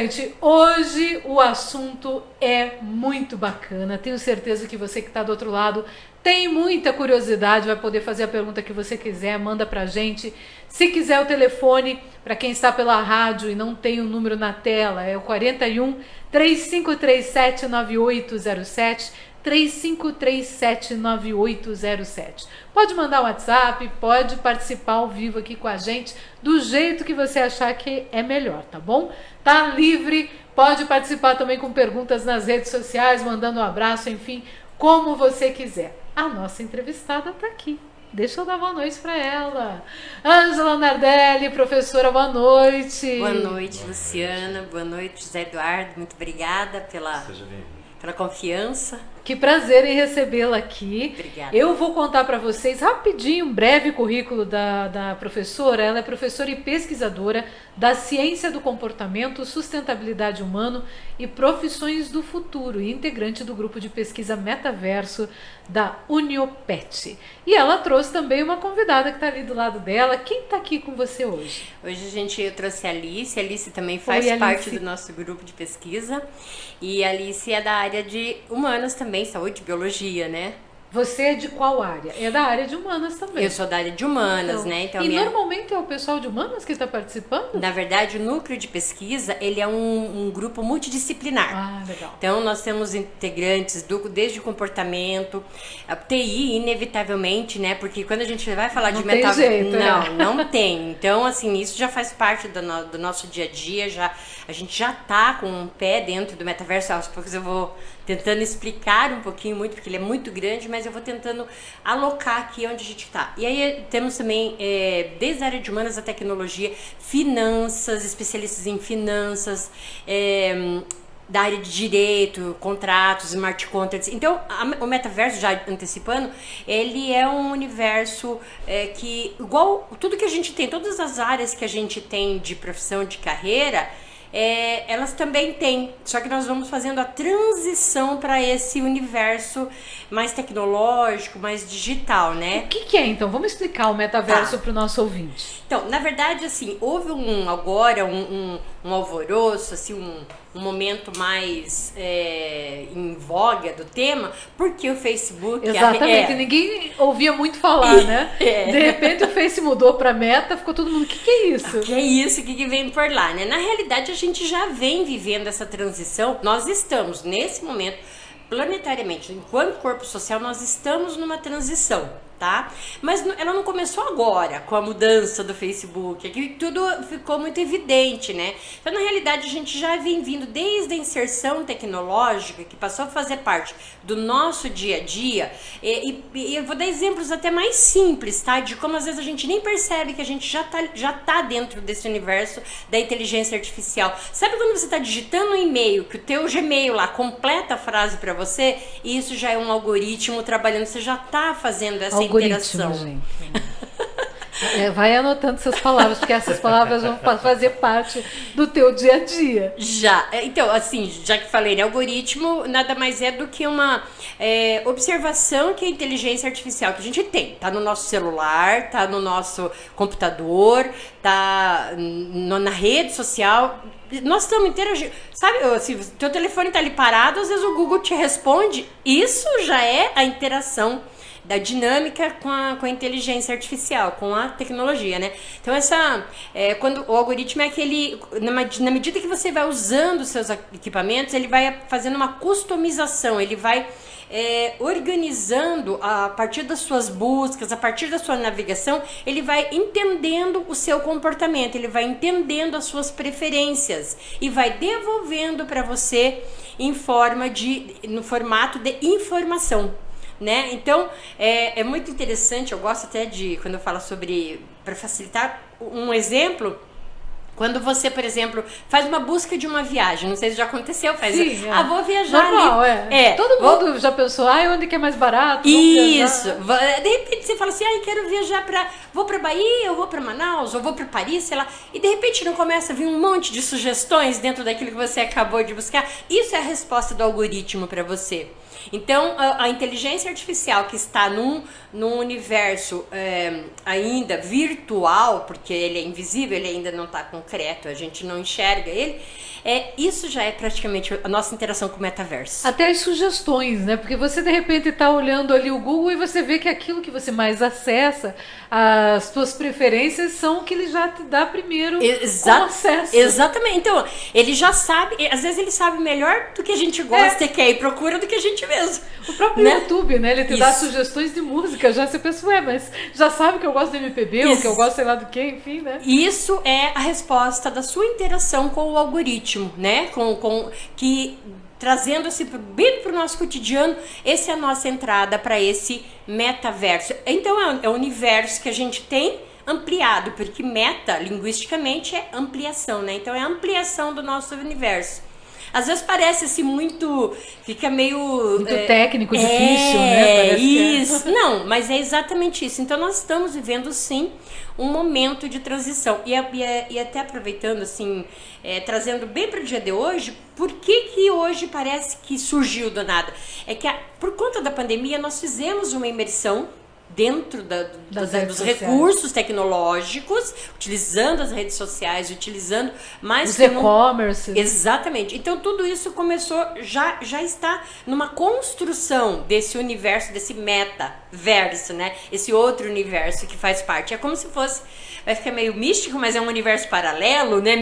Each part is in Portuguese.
gente, hoje o assunto é muito bacana. Tenho certeza que você que está do outro lado tem muita curiosidade, vai poder fazer a pergunta que você quiser, manda pra gente. Se quiser o telefone, para quem está pela rádio e não tem o número na tela, é o 41 3537 9807, 3537 9807. Pode mandar um WhatsApp, pode participar ao vivo aqui com a gente, do jeito que você achar que é melhor, tá bom? Tá livre, pode participar também com perguntas nas redes sociais, mandando um abraço, enfim, como você quiser. A nossa entrevistada está aqui. Deixa eu dar boa noite para ela. Ângela Nardelli, professora, boa noite. Boa noite, Luciana. Boa noite, José Eduardo. Muito obrigada pela confiança. Que prazer em recebê-la aqui. Obrigada. Eu vou contar para vocês rapidinho um breve currículo da professora. Ela é professora e pesquisadora da ciência do comportamento, sustentabilidade humana e profissões do futuro e integrante do grupo de pesquisa Metaverso da Uniopet. E ela trouxe também uma convidada que está ali do lado dela. Quem está aqui com você hoje? Hoje eu trouxe a Alice. A Alice também faz parte do nosso grupo de pesquisa. E a Alice é da área de humanas também, saúde e biologia, né? Você é de qual área? É da área de humanas também. Eu sou da área de humanas, né? Então, normalmente é o pessoal de humanas que está participando? Na verdade, o núcleo de pesquisa, ele é um grupo multidisciplinar. Ah, legal. Então, nós temos integrantes desde o comportamento, a TI, inevitavelmente, né? Porque quando a gente vai falar de metaverso... Não tem. Então, assim, isso já faz parte do nosso dia a dia, a gente já tá com um pé dentro do metaverso. Aos poucos eu vou tentando explicar um pouquinho muito, porque ele é muito grande, mas eu vou tentando alocar aqui onde a gente está. E aí temos também, desde a área de humanas, a tecnologia, finanças, especialistas em finanças, da área de direito, contratos, smart contracts. Então, o metaverso, já antecipando, ele é um universo que, igual tudo que a gente tem, todas as áreas que a gente tem de profissão, de carreira, elas também têm, só que nós vamos fazendo a transição para esse universo mais tecnológico, mais digital, né? O que é, então? Vamos explicar o metaverso para o nosso ouvinte. Então, na verdade, assim, houve um alvoroço, assim, um momento mais em voga do tema, porque o Facebook... Exatamente, ninguém ouvia muito falar, né? De repente o Face mudou para Meta, ficou todo mundo, o que é isso? O que é isso? O que vem por lá, né? Na realidade, a gente já vem vivendo essa transição, nós estamos, nesse momento, planetariamente, enquanto corpo social, nós estamos numa transição, tá? Mas ela não começou agora, com a mudança do Facebook, aqui tudo ficou muito evidente, né? Então, na realidade, a gente já vem vindo desde a inserção tecnológica, que passou a fazer parte do nosso dia a dia, e eu vou dar exemplos até mais simples, tá? De como às vezes a gente nem percebe que a gente já tá dentro desse universo da inteligência artificial. Sabe quando você tá digitando um e-mail, que o teu Gmail lá completa a frase para você, e isso já é um algoritmo trabalhando, você já tá fazendo essa interação. Gente. Vai anotando essas palavras, porque essas palavras vão fazer parte do teu dia a dia. Já. Então, assim, já que falei, né, algoritmo nada mais é do que uma observação que a inteligência artificial que a gente tem. Tá no nosso celular, tá no nosso computador, tá na rede social. Nós estamos interagindo. Sabe, assim, teu telefone tá ali parado, às vezes o Google te responde. Isso já é a interação da dinâmica com a inteligência artificial, com a tecnologia, né? Então, quando o algoritmo é aquele, na medida que você vai usando os seus equipamentos, ele vai fazendo uma customização, ele vai organizando a partir das suas buscas, a partir da sua navegação, ele vai entendendo o seu comportamento, ele vai entendendo as suas preferências e vai devolvendo para você no formato de informação. Né? Então, é muito interessante, eu gosto até de, quando eu falo para facilitar um exemplo, quando você, por exemplo, faz uma busca de uma viagem, não sei se já aconteceu, vou viajar normal, ali. Todo mundo já pensou, onde que é mais barato? Isso, de repente você fala assim, quero viajar vou pra Bahia, eu vou pra Manaus, ou vou pra Paris, sei lá, e de repente não começa a vir um monte de sugestões dentro daquilo que você acabou de buscar. Isso é a resposta do algoritmo para você. Então, a inteligência artificial que está num universo ainda virtual, porque ele é invisível, ele ainda não está concreto, a gente não enxerga ele, isso já é praticamente a nossa interação com o metaverso. Até as sugestões, né? Porque você de repente está olhando ali o Google e você vê que aquilo que você mais acessa, as suas preferências são o que ele já te dá primeiro como acesso. Exatamente. Então, ele já sabe, às vezes ele sabe melhor do que a gente gosta e quer ir procura do que a gente mesmo. O próprio YouTube, né? Ele te dá sugestões de música, já você pensa, mas já sabe que eu gosto de MPB, ou que eu gosto sei lá do que, enfim, né? Isso é a resposta da sua interação com o algoritmo, né? Que trazendo-se bem para o nosso cotidiano, essa é a nossa entrada para esse metaverso. Então é o universo que a gente tem ampliado, porque meta, linguisticamente, é ampliação, né? Então é a ampliação do nosso universo. Às vezes parece assim fica meio... Muito técnico, difícil, né? Parece isso. Não, mas é exatamente isso. Então nós estamos vivendo sim um momento de transição. E até aproveitando assim, trazendo bem para o dia de hoje, por que hoje parece que surgiu do nada? É que por conta da pandemia nós fizemos uma imersão dentro dos recursos tecnológicos, utilizando as redes sociais, utilizando mais os e-commerce. Exatamente. Então tudo isso começou, já está numa construção desse universo, desse metaverso, né? Esse outro universo que faz parte. É como se fosse, vai ficar meio místico, mas é um universo paralelo, né?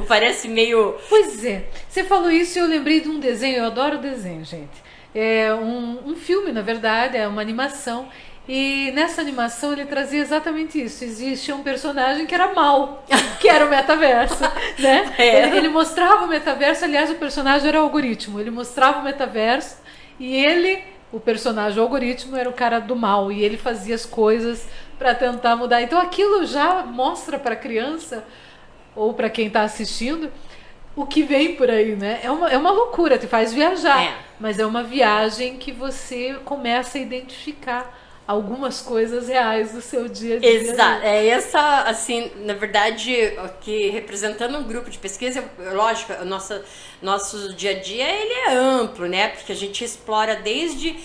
Parece meio... Pois é. Você falou isso e eu lembrei de um desenho, eu adoro desenho, gente. É um filme, na verdade, é uma animação. E nessa animação ele trazia exatamente isso. Existia um personagem que era mau, que era o metaverso, né? Ele mostrava o metaverso, aliás, o personagem era o algoritmo. Ele mostrava o metaverso e ele, o personagem, o algoritmo, era o cara do mal. E ele fazia as coisas para tentar mudar. Então aquilo já mostra para a criança, ou para quem está assistindo, o que vem por aí, né? É uma loucura, te faz viajar. Mas é uma viagem que você começa a identificar algumas coisas reais do seu dia a dia. Exato. É essa, assim, na verdade, que representando um grupo de pesquisa, lógico, nosso dia a dia ele é amplo, né? Porque a gente explora desde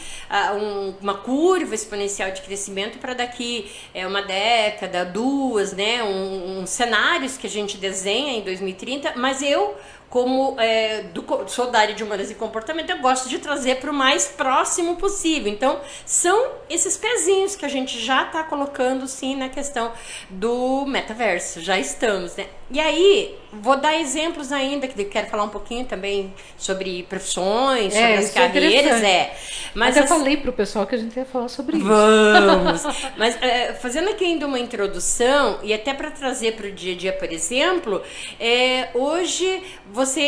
uma curva exponencial de crescimento para daqui uma década, duas, né? Cenários que a gente desenha em 2030, mas eu como sou da área de humanas e comportamento, eu gosto de trazer para o mais próximo possível. Então, são esses pezinhos que a gente já está colocando, sim, na questão do metaverso. Já estamos, né? E aí, vou dar exemplos ainda, que quero falar um pouquinho também sobre profissões, sobre as carreiras. Mas eu falei para o pessoal que a gente ia falar sobre isso. Vamos! Mas fazendo aqui ainda uma introdução, e até para trazer para o dia a dia, por exemplo, hoje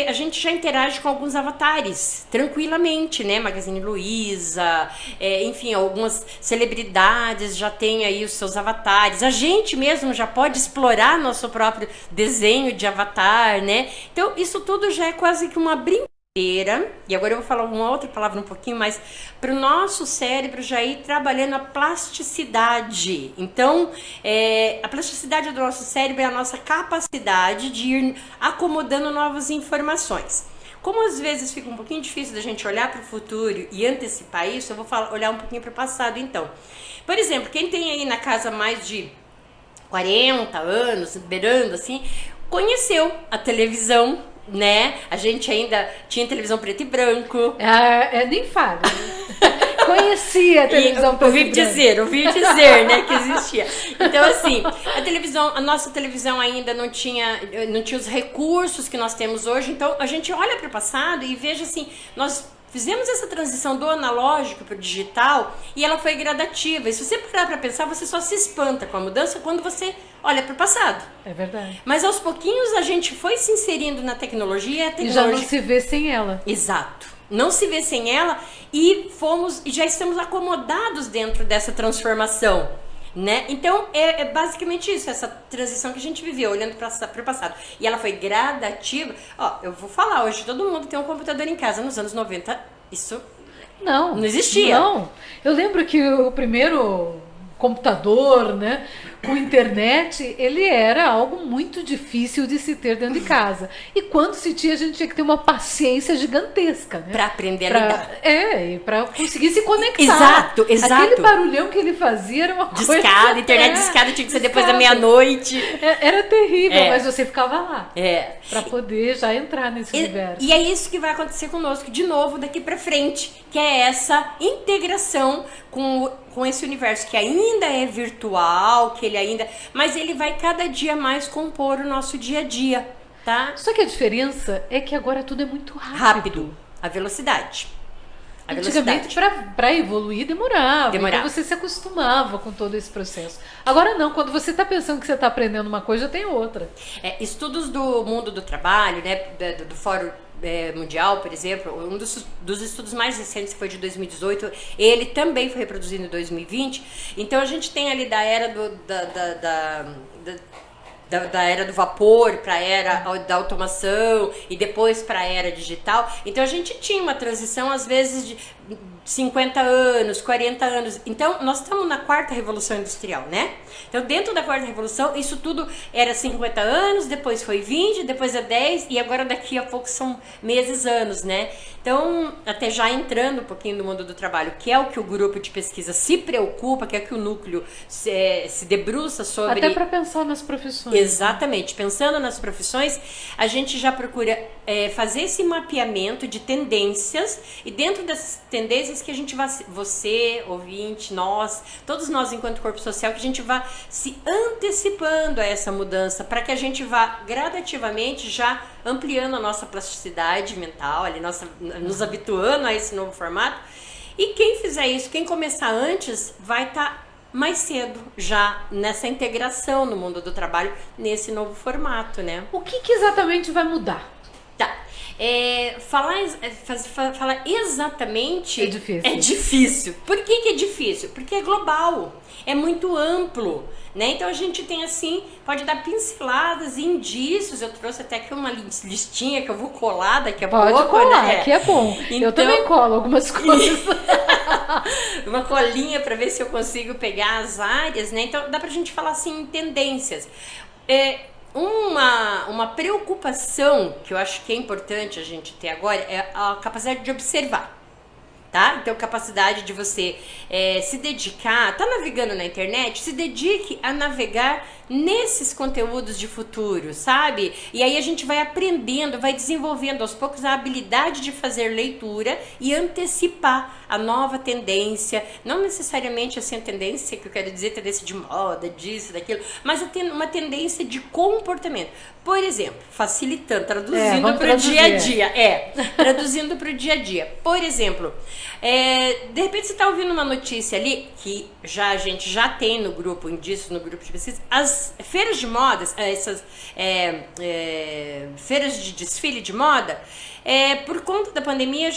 a gente já interage com alguns avatares, tranquilamente, né? Magazine Luiza, enfim, algumas celebridades já têm aí os seus avatares. A gente mesmo já pode explorar nosso próprio desenho de avatar, né? Então, isso tudo já é quase que uma brincadeira. E agora eu vou falar uma outra palavra um pouquinho mais para o nosso cérebro já ir trabalhando a plasticidade. Então, a plasticidade do nosso cérebro é a nossa capacidade de ir acomodando novas informações. Como às vezes fica um pouquinho difícil da gente olhar para o futuro e antecipar isso, eu vou olhar um pouquinho para o passado, então. Por exemplo, quem tem aí na casa mais de 40 anos, beirando assim, conheceu a televisão, né? A gente ainda tinha televisão preto e branco. Nem falo. Conhecia a televisão preto e branco. Ouvi dizer, né, que existia. Então, assim, a nossa televisão ainda não tinha os recursos que nós temos hoje. Então, a gente olha para o passado e veja assim, nós fizemos essa transição do analógico para o digital e ela foi gradativa. E se você parar para pensar, você só se espanta com a mudança quando você olha para o passado. É verdade. Mas aos pouquinhos a gente foi se inserindo na tecnologia. E já não se vê sem ela. Exato. Não se vê sem ela e já estamos acomodados dentro dessa transformação. Né? Então é basicamente isso, essa transição que a gente viveu olhando para o passado, e ela foi gradativa. Eu vou falar, hoje todo mundo tem um computador em casa. Nos anos 90 isso não existia. Não, eu lembro que o primeiro computador, né, com internet, ele era algo muito difícil de se ter dentro de casa. E quando se tinha, a gente tinha que ter uma paciência gigantesca, né? Para aprender a lidar. E para conseguir se conectar. Exato, exato. Aquele barulhão que ele fazia era uma coisa... Discada, internet discada tinha que ser depois da meia-noite. Era terrível, mas você ficava lá. Para poder já entrar nesse universo. E é isso que vai acontecer conosco, de novo, daqui para frente, que é essa integração com esse universo que ainda é virtual, que ele ainda... Mas ele vai cada dia mais compor o nosso dia a dia, tá? Só que a diferença é que agora tudo é muito rápido. A velocidade. Antigamente, para evoluir, demorava. Então você se acostumava com todo esse processo. Agora não, quando você está pensando que você está aprendendo uma coisa, já tem outra. Estudos do mundo do trabalho, né, do Fórum Mundial, por exemplo, um dos estudos mais recentes, que foi de 2018, ele também foi reproduzido em 2020. Então a gente tem ali da era da era do vapor para a era da automação e depois para a era digital. Então a gente tinha uma transição às vezes de 50 anos, 40 anos. Então nós estamos na quarta revolução industrial, né? Então dentro da quarta revolução isso tudo era 50 anos, depois foi 20, depois é 10 e agora daqui a pouco são meses, anos, né? Então até já entrando um pouquinho no mundo do trabalho, que é o que o grupo de pesquisa se preocupa, que é que o núcleo se debruça sobre... Até para pensar nas profissões. Exatamente, pensando nas profissões, a gente já procura fazer esse mapeamento de tendências e dentro dessas tendências que a gente vai, você, ouvinte, nós, todos nós enquanto corpo social, que a gente vá se antecipando a essa mudança para que a gente vá gradativamente já ampliando a nossa plasticidade mental, ali, nos habituando a esse novo formato. E quem fizer isso, quem começar antes, vai estar mais cedo já nessa integração no mundo do trabalho, nesse novo formato, né? O que exatamente vai mudar? Tá. Falar exatamente é difícil. Por que é difícil? Porque é global, é muito amplo, né? Então a gente tem assim, pode dar pinceladas, indícios. Eu trouxe até aqui uma listinha que eu vou colar daqui a pouco. Pode colar, né? que é bom. Então, eu também colo algumas coisas. Uma colinha para ver se eu consigo pegar as áreas, né? Então dá pra gente falar assim em tendências. Uma preocupação que eu acho que é importante a gente ter agora é a capacidade de observar, tá? Então, capacidade de você se dedicar, tá navegando na internet, se dedique a navegar nesses conteúdos de futuro, sabe? E aí a gente vai aprendendo, vai desenvolvendo aos poucos a habilidade de fazer leitura e antecipar a nova tendência, não necessariamente assim a tendência que eu quero dizer, tendência de moda, disso, daquilo, mas uma tendência de comportamento. Por exemplo, facilitando, traduzindo para o dia a dia. Traduzindo para o dia a dia. Por exemplo, de repente você está ouvindo uma notícia ali, que a gente já tem no grupo, indício no grupo de pesquisa, as feiras de modas, essas feiras de desfile de moda, por conta da pandemia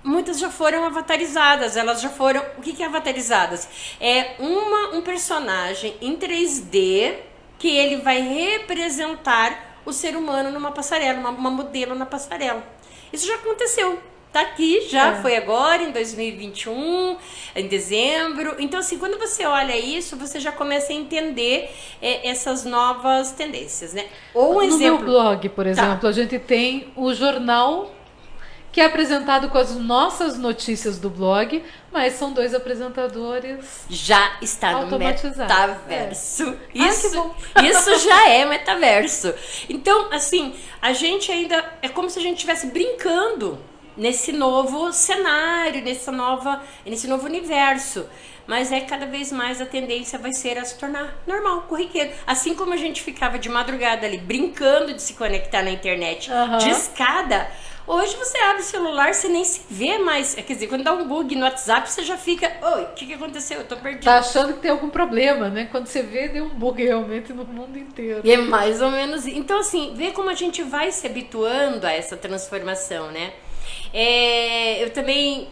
muitas já foram avatarizadas, elas já foram... O que é avatarizadas? É um personagem em 3D que ele vai representar o ser humano numa passarela, uma modelo na passarela. Isso já aconteceu. Tá aqui, foi agora, em 2021, em dezembro. Então, assim, quando você olha isso, você já começa a entender essas novas tendências, né? Ou no meu blog, por exemplo, a gente tem o jornal que é apresentado com as nossas notícias do blog, mas são 2 apresentadores já está no metaverso. Isso, que bom. Isso já é metaverso. Então, assim, a gente ainda... É como se a gente estivesse brincando nesse novo cenário, nesse novo universo. Mas cada vez mais a tendência vai ser a se tornar normal, corriqueiro. Assim como a gente ficava de madrugada ali brincando de se conectar na internet de escada, hoje você abre o celular, você nem se vê mais. Quer dizer, quando dá um bug no WhatsApp, você já fica... Oi, o que aconteceu? Eu tô perdido. Tá achando que tem algum problema, né? Quando você vê, deu um bug realmente no mundo inteiro. E é mais ou menos... Então, assim, vê como a gente vai se habituando a essa transformação, né? Eu também...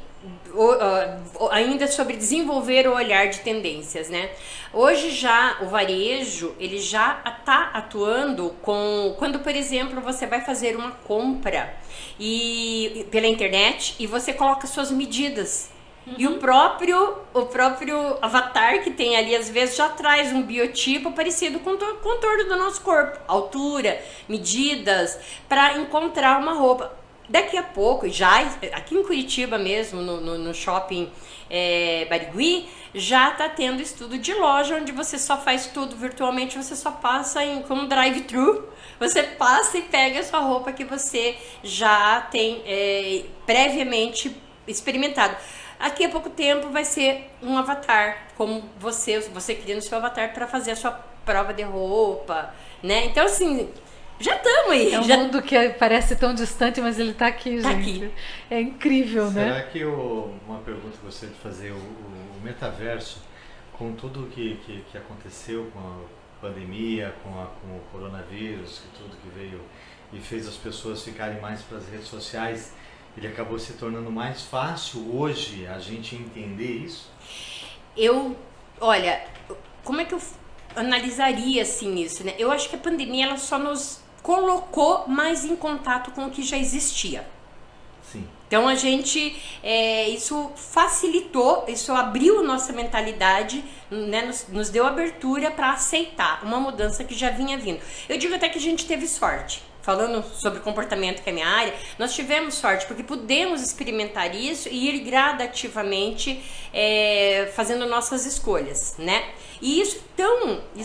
ainda sobre desenvolver o olhar de tendências, né? Hoje já o varejo, ele já está atuando quando, por exemplo, você vai fazer uma compra pela internet e você coloca suas medidas. E o próprio avatar que tem ali, às vezes, já traz um biotipo parecido com o contorno do nosso corpo. Altura, medidas, para encontrar uma roupa. Daqui a pouco, já aqui em Curitiba mesmo, no shopping Barigui, já tá tendo estudo de loja onde você só faz tudo virtualmente, você só passa com um drive-thru, você passa e pega a sua roupa que você já tem previamente experimentado. Aqui a pouco tempo vai ser um avatar, como você cria no seu avatar para fazer a sua prova de roupa, né? Então, assim, já estamos aí. É um mundo que parece tão distante, mas ele está aqui, gente. Aqui. É incrível, né? Será que uma pergunta que eu gostaria de fazer, o metaverso, com tudo que aconteceu com a pandemia, com o coronavírus, e tudo que veio e fez as pessoas ficarem mais para as redes sociais, ele acabou se tornando mais fácil hoje a gente entender isso? Olha, como é que eu analisaria assim isso, né? Eu acho que a pandemia ela só nos colocou mais em contato com o que já existia. Sim. Então a gente, isso facilitou, isso abriu nossa mentalidade, né, nos deu abertura para aceitar uma mudança que já vinha vindo. Eu digo até que a gente teve sorte. Falando sobre comportamento, que é a minha área, nós tivemos sorte, porque pudemos experimentar isso e ir gradativamente fazendo nossas escolhas, né? E isso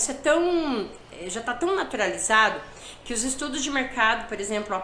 é tão já está tão naturalizado que os estudos de mercado, por exemplo,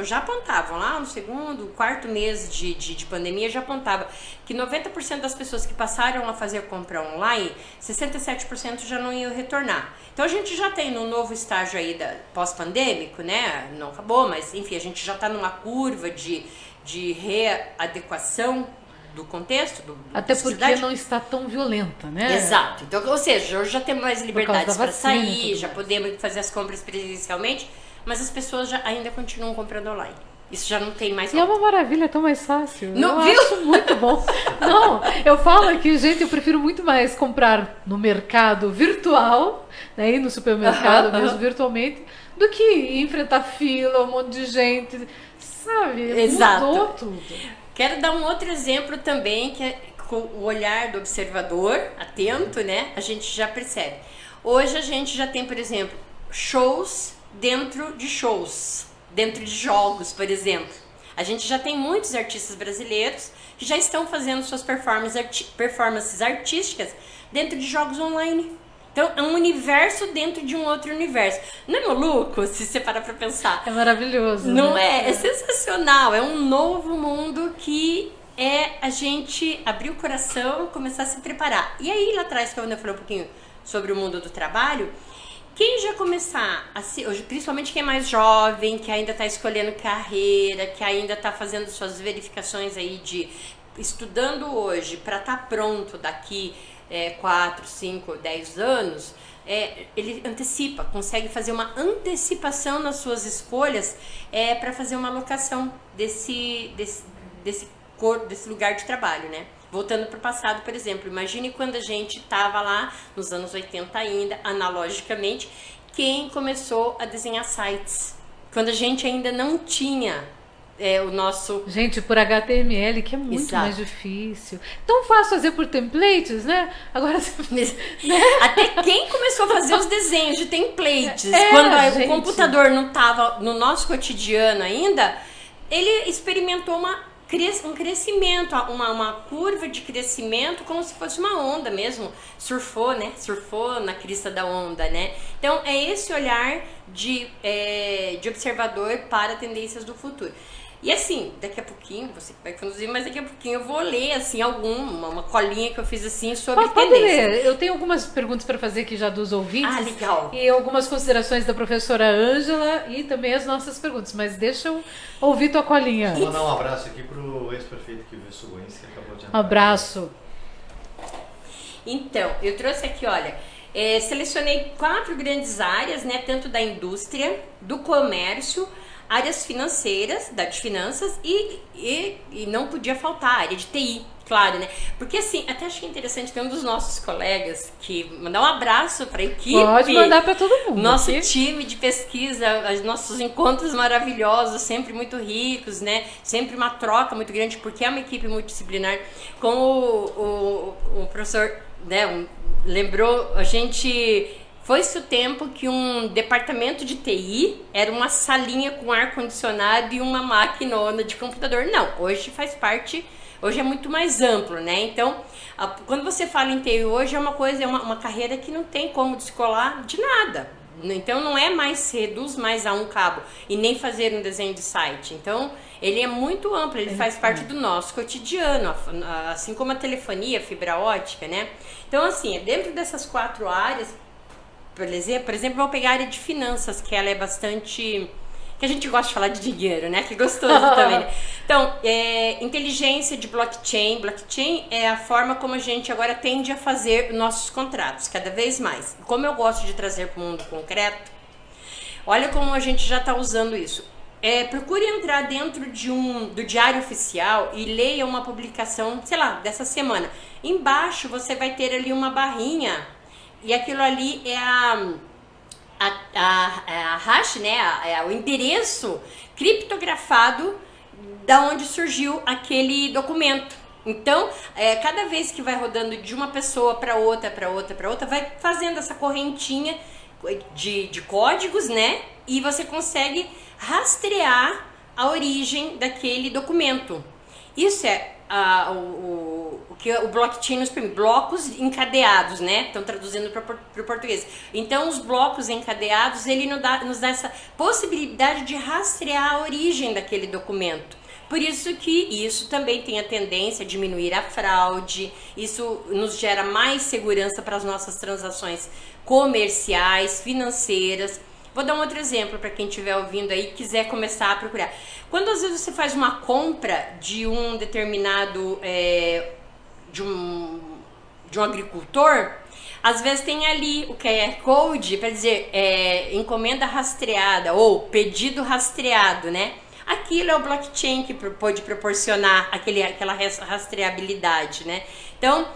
já apontavam lá no segundo, quarto mês de pandemia, já apontava que 90% das pessoas que passaram a fazer compra online, 67% já não iam retornar. Então a gente já tem no novo estágio aí pós-pandêmico, né? Não acabou, mas enfim, a gente já está numa curva de readequação do contexto, até porque não está tão violenta, né? Exato. Então, ou seja, hoje já temos mais liberdades para sair, já mais. Podemos fazer as compras presencialmente, mas as pessoas ainda continuam comprando online. Isso já não tem mais volta. E é uma maravilha, é tão mais fácil. Não, eu acho muito bom. Não, eu falo aqui, gente, eu prefiro muito mais comprar no mercado virtual, né, ir no supermercado mesmo virtualmente, do que enfrentar fila, um monte de gente, sabe? Exato. Mudou tudo. Quero dar um outro exemplo também, que é com o olhar do observador, atento, né? A gente já percebe. Hoje a gente já tem, por exemplo, shows dentro de jogos, por exemplo. A gente já tem muitos artistas brasileiros que já estão fazendo suas performances artísticas dentro de jogos online. Então, é um universo dentro de um outro universo. Não é maluco, se você parar pra pensar? É maravilhoso. Não né? é? É sensacional. É um novo mundo que a gente abrir o coração, começar a se preparar. E aí, lá atrás, quando eu falei um pouquinho sobre o mundo do trabalho, quem já começar, principalmente quem é mais jovem, que ainda está escolhendo carreira, que ainda está fazendo suas verificações aí estudando hoje para estar pronto daqui 4, 5, 10 anos, ele consegue fazer uma antecipação nas suas escolhas para fazer uma alocação desse lugar de trabalho, né? Voltando para o passado, por exemplo, imagine quando a gente estava lá, nos anos 80 ainda, analogicamente, quem começou a desenhar sites, quando a gente ainda não tinha o nosso... Gente, por HTML, que é muito Exato. mais difícil. Tão fácil fazer por templates, né? Agora né? Até quem começou a fazer os desenhos de templates, quando o computador não estava no nosso cotidiano ainda, ele experimentou um crescimento, uma curva de crescimento, como se fosse uma onda mesmo. Surfou na crista da onda, né? Então, é esse olhar de observador para tendências do futuro. E assim, daqui a pouquinho, você vai conduzir, mas daqui a pouquinho eu vou ler, assim, uma colinha que eu fiz, assim, sobre pode tendência. ler. Eu tenho algumas perguntas para fazer aqui já dos ouvintes. Ah, legal. E algumas considerações da professora Ângela e também as nossas perguntas. Mas deixa eu ouvir tua colinha. Vou mandar um abraço aqui pro ex-prefeito que Sugoense, que acabou de entrar. Um abraço. Então, eu trouxe aqui, olha, selecionei 4 grandes áreas, né, tanto da indústria, do comércio, áreas financeiras, de finanças, e não podia faltar a área de TI, claro, né? Porque assim, até achei interessante, tem um dos nossos colegas que mandar um abraço para a equipe. Pode mandar para todo mundo. Nosso time de pesquisa, nossos encontros maravilhosos, sempre muito ricos, né? Sempre uma troca muito grande, porque é uma equipe multidisciplinar. Como o professor, né, lembrou, a gente... Foi-se o tempo que um departamento de TI era uma salinha com ar-condicionado e uma maquinona de computador. Não, hoje faz parte, hoje é muito mais amplo, né? Então, quando você fala em TI hoje, é uma coisa, é uma carreira que não tem como descolar de nada. Então, não é mais, se reduz mais a um cabo e nem fazer um desenho de site. Então, ele é muito amplo, ele faz parte do nosso cotidiano, assim como a telefonia, a fibra ótica, né? Então, assim, dentro dessas 4 áreas... Por exemplo, vou pegar a área de finanças, que ela é bastante... que a gente gosta de falar de dinheiro, né? Que é gostoso também. Né? Então, inteligência de blockchain. Blockchain é a forma como a gente agora tende a fazer nossos contratos, cada vez mais. Como eu gosto de trazer para o mundo concreto, olha como a gente já está usando isso. Procure entrar dentro do Diário Oficial e leia uma publicação, sei lá, dessa semana. Embaixo você vai ter ali uma barrinha. E aquilo ali é a hash, né? O endereço criptografado da onde surgiu aquele documento. Então, cada vez que vai rodando de uma pessoa para outra, vai fazendo essa correntinha de códigos, né? E você consegue rastrear a origem daquele documento. Isso é o que o blockchain nos permite, blocos encadeados, né? Estão traduzindo para o português. Então, os blocos encadeados, ele nos dá essa possibilidade de rastrear a origem daquele documento. Por isso que isso também tem a tendência a diminuir a fraude, isso nos gera mais segurança para as nossas transações comerciais, financeiras. Vou dar um outro exemplo para quem estiver ouvindo aí e quiser começar a procurar. Quando às vezes você faz uma compra de um determinado, de um agricultor, às vezes tem ali o QR Code para dizer encomenda rastreada ou pedido rastreado, né? Aquilo é o blockchain que pode proporcionar aquela rastreabilidade, né? Então,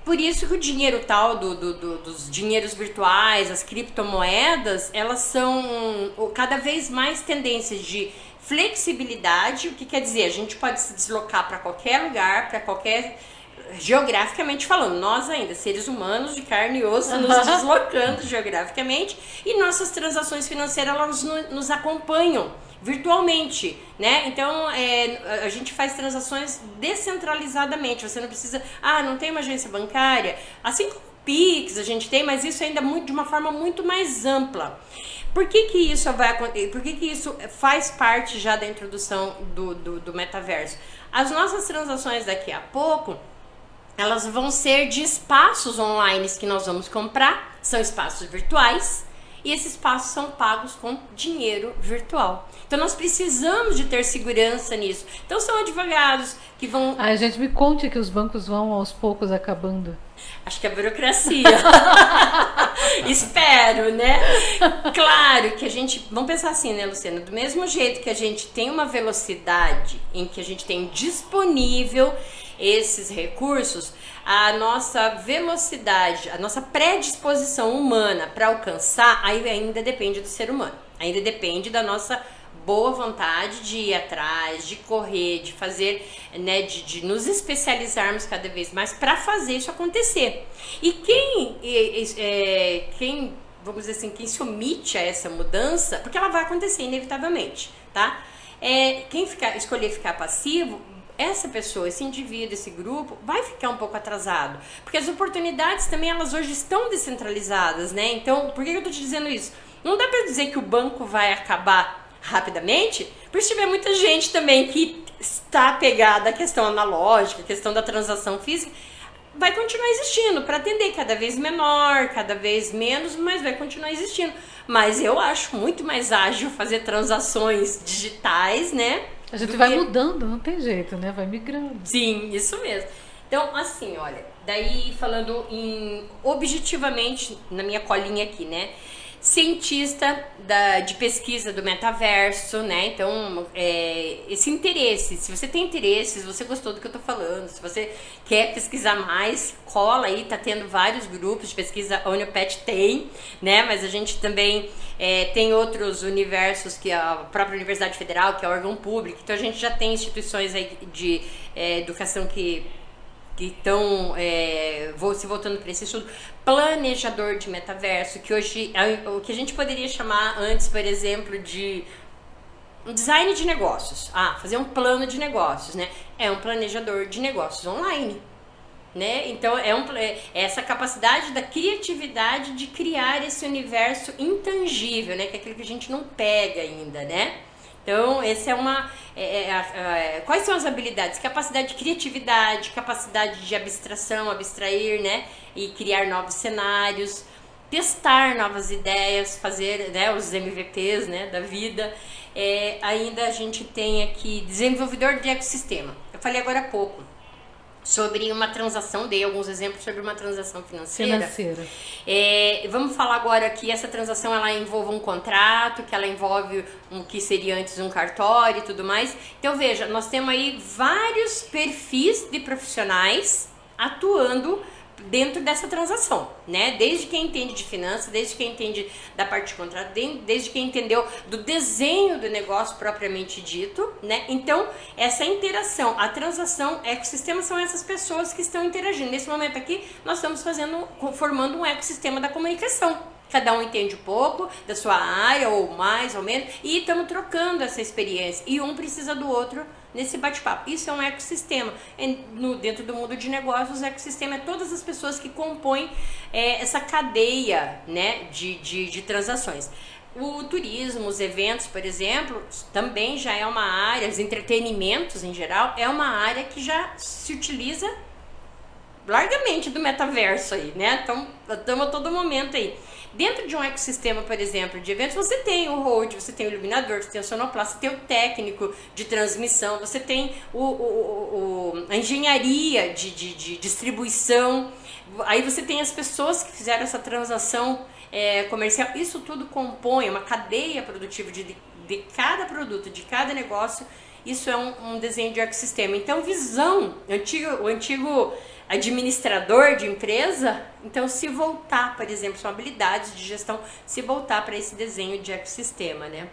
por isso que o dinheiro tal dos dinheiros virtuais, as criptomoedas, elas são cada vez mais tendências de flexibilidade, o que quer dizer, a gente pode se deslocar para qualquer lugar, para qualquer... geograficamente falando, nós ainda, seres humanos de carne e osso, nos deslocando geograficamente, e nossas transações financeiras, elas nos acompanham virtualmente, né? Então, a gente faz transações descentralizadamente, você não precisa, não tem uma agência bancária, assim como o Pix a gente tem, mas isso ainda de uma forma muito mais ampla. Por que isso vai acontecer? Por que isso faz parte já da introdução do metaverso? As nossas transações daqui a pouco, elas vão ser de espaços online que nós vamos comprar, são espaços virtuais, e esses espaços são pagos com dinheiro virtual. Então nós precisamos de ter segurança nisso. Então são advogados que vão... Ai, gente, me conte que os bancos vão aos poucos acabando. Acho que é a burocracia. Espero, né? Claro que a gente... Vamos pensar assim, né, Luciana? Do mesmo jeito que a gente tem uma velocidade em que a gente tem disponível esses recursos, a nossa velocidade, a nossa predisposição humana para alcançar, aí ainda depende do ser humano. Ainda depende da nossa boa vontade de ir atrás, de correr, de fazer, né, de nos especializarmos cada vez mais para fazer isso acontecer. E quem, vamos dizer assim, quem se omite a essa mudança, porque ela vai acontecer inevitavelmente, tá? Quem escolher ficar passivo, essa pessoa, esse indivíduo, esse grupo, vai ficar um pouco atrasado. Porque as oportunidades também, elas hoje estão descentralizadas, né? Então, por que eu tô te dizendo isso? Não dá para dizer que o banco vai acabar rapidamente, porque se tiver muita gente também que está apegada à questão analógica, à questão da transação física, vai continuar existindo para atender cada vez menor, cada vez menos, mas vai continuar existindo. Mas eu acho muito mais ágil fazer transações digitais, né? A gente vai mudando, não tem jeito, né? Vai migrando. Sim, isso mesmo. Então, assim, olha, daí falando objetivamente, na minha colinha aqui, né? cientista de pesquisa do metaverso, né? Então, esse interesse, se você tem interesse, se você gostou do que eu tô falando, se você quer pesquisar mais, cola aí, tá tendo vários grupos de pesquisa, a Unipet tem, né? Mas a gente também tem outros universos, que a própria Universidade Federal, que é órgão público, então a gente já tem instituições aí de educação que estão se voltando para esse estudo. Planejador de metaverso, que hoje o que a gente poderia chamar antes, por exemplo, de um design de negócios. Fazer um plano de negócios, né? É um planejador de negócios online, né? Então é essa capacidade da criatividade de criar esse universo intangível, né? Que é aquilo que a gente não pega ainda, né? Então, esse quais são as habilidades? Capacidade de criatividade, capacidade de abstração, abstrair, né? E criar novos cenários, testar novas ideias, fazer, né, os MVPs, né, da vida. Ainda a gente tem aqui desenvolvedor de ecossistema. Eu falei agora há pouco sobre uma transação, dei alguns exemplos sobre uma transação financeira. Vamos falar agora que essa transação ela envolve um contrato, que ela envolve um que seria antes um cartório e tudo mais. Então veja, nós temos aí vários perfis de profissionais atuando dentro dessa transação, né? Desde quem entende de finanças, desde quem entende da parte de contrato, desde quem entendeu do desenho do negócio propriamente dito, né? Então, essa interação, a transação, ecossistema são essas pessoas que estão interagindo. Nesse momento aqui, nós estamos formando um ecossistema da comunicação. Cada um entende um pouco da sua área, ou mais ou menos, e estamos trocando essa experiência. E um precisa do outro nesse bate-papo. Isso é um ecossistema. Dentro do mundo de negócios, o ecossistema é todas as pessoas que compõem essa cadeia, né, de transações. O turismo, os eventos, por exemplo, também já é uma área, os entretenimentos em geral, é uma área que já se utiliza largamente do metaverso aí, né? Então, estamos a todo momento aí. Dentro de um ecossistema, por exemplo, de eventos, você tem o hold, você tem o iluminador, você tem o sonoplasta, você tem o técnico de transmissão, você tem a engenharia de distribuição, aí você tem as pessoas que fizeram essa transação comercial. Isso tudo compõe uma cadeia produtiva de cada produto, de cada negócio. Isso é um desenho de ecossistema. Então, visão, o antigo administrador de empresa, então se voltar, por exemplo, são habilidades de gestão, se voltar para esse desenho de ecossistema, né?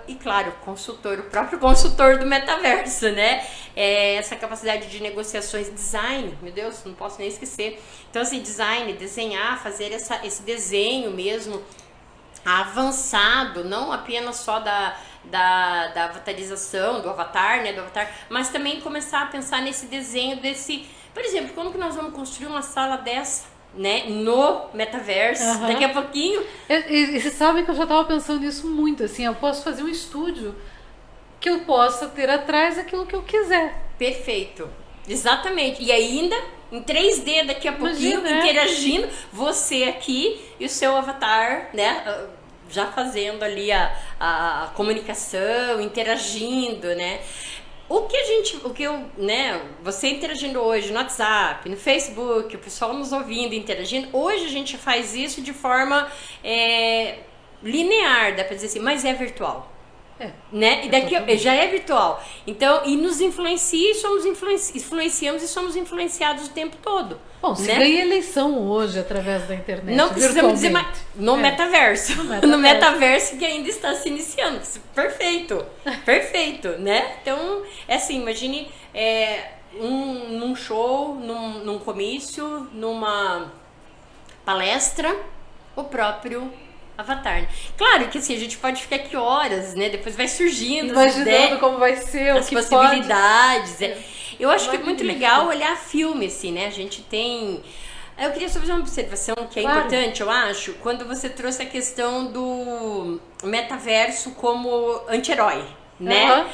E claro, o próprio consultor do metaverso, né? Essa capacidade de negociações, design, meu Deus, não posso nem esquecer. Então, assim, design, desenhar, fazer esse desenho mesmo avançado, não apenas só da avatarização, do avatar, né, mas também começar a pensar nesse desenho por exemplo, como que nós vamos construir uma sala dessa, né, no metaverso, daqui a pouquinho. E você sabe que eu já estava pensando nisso muito, assim, eu posso fazer um estúdio que eu possa ter atrás aquilo que eu quiser. Perfeito, exatamente, e ainda em 3D daqui a pouquinho, interagindo, você aqui e o seu avatar, né, já fazendo ali a comunicação, interagindo, né? Você interagindo hoje no WhatsApp, no Facebook, o pessoal nos ouvindo, interagindo, hoje a gente faz isso de forma linear, dá pra dizer assim, mas é virtual. Né? E daqui já é virtual. Então, e nos influencia, influenciamos e somos influenciados o tempo todo. Bom, se ganha eleição hoje através da internet. Não precisamos dizer mais. No metaverso. No metaverso que ainda está se iniciando. Perfeito. Perfeito, né? Então, assim, imagine num show, num comício, numa palestra, o próprio avatar. Claro que assim, a gente pode ficar aqui horas, né? Depois vai surgindo imaginando como vai ser, as possibilidades. Eu acho que é muito legal olhar filme, assim, né? A gente tem... Eu queria só fazer uma observação que é importante, eu acho, quando você trouxe a questão do metaverso como anti-herói, né?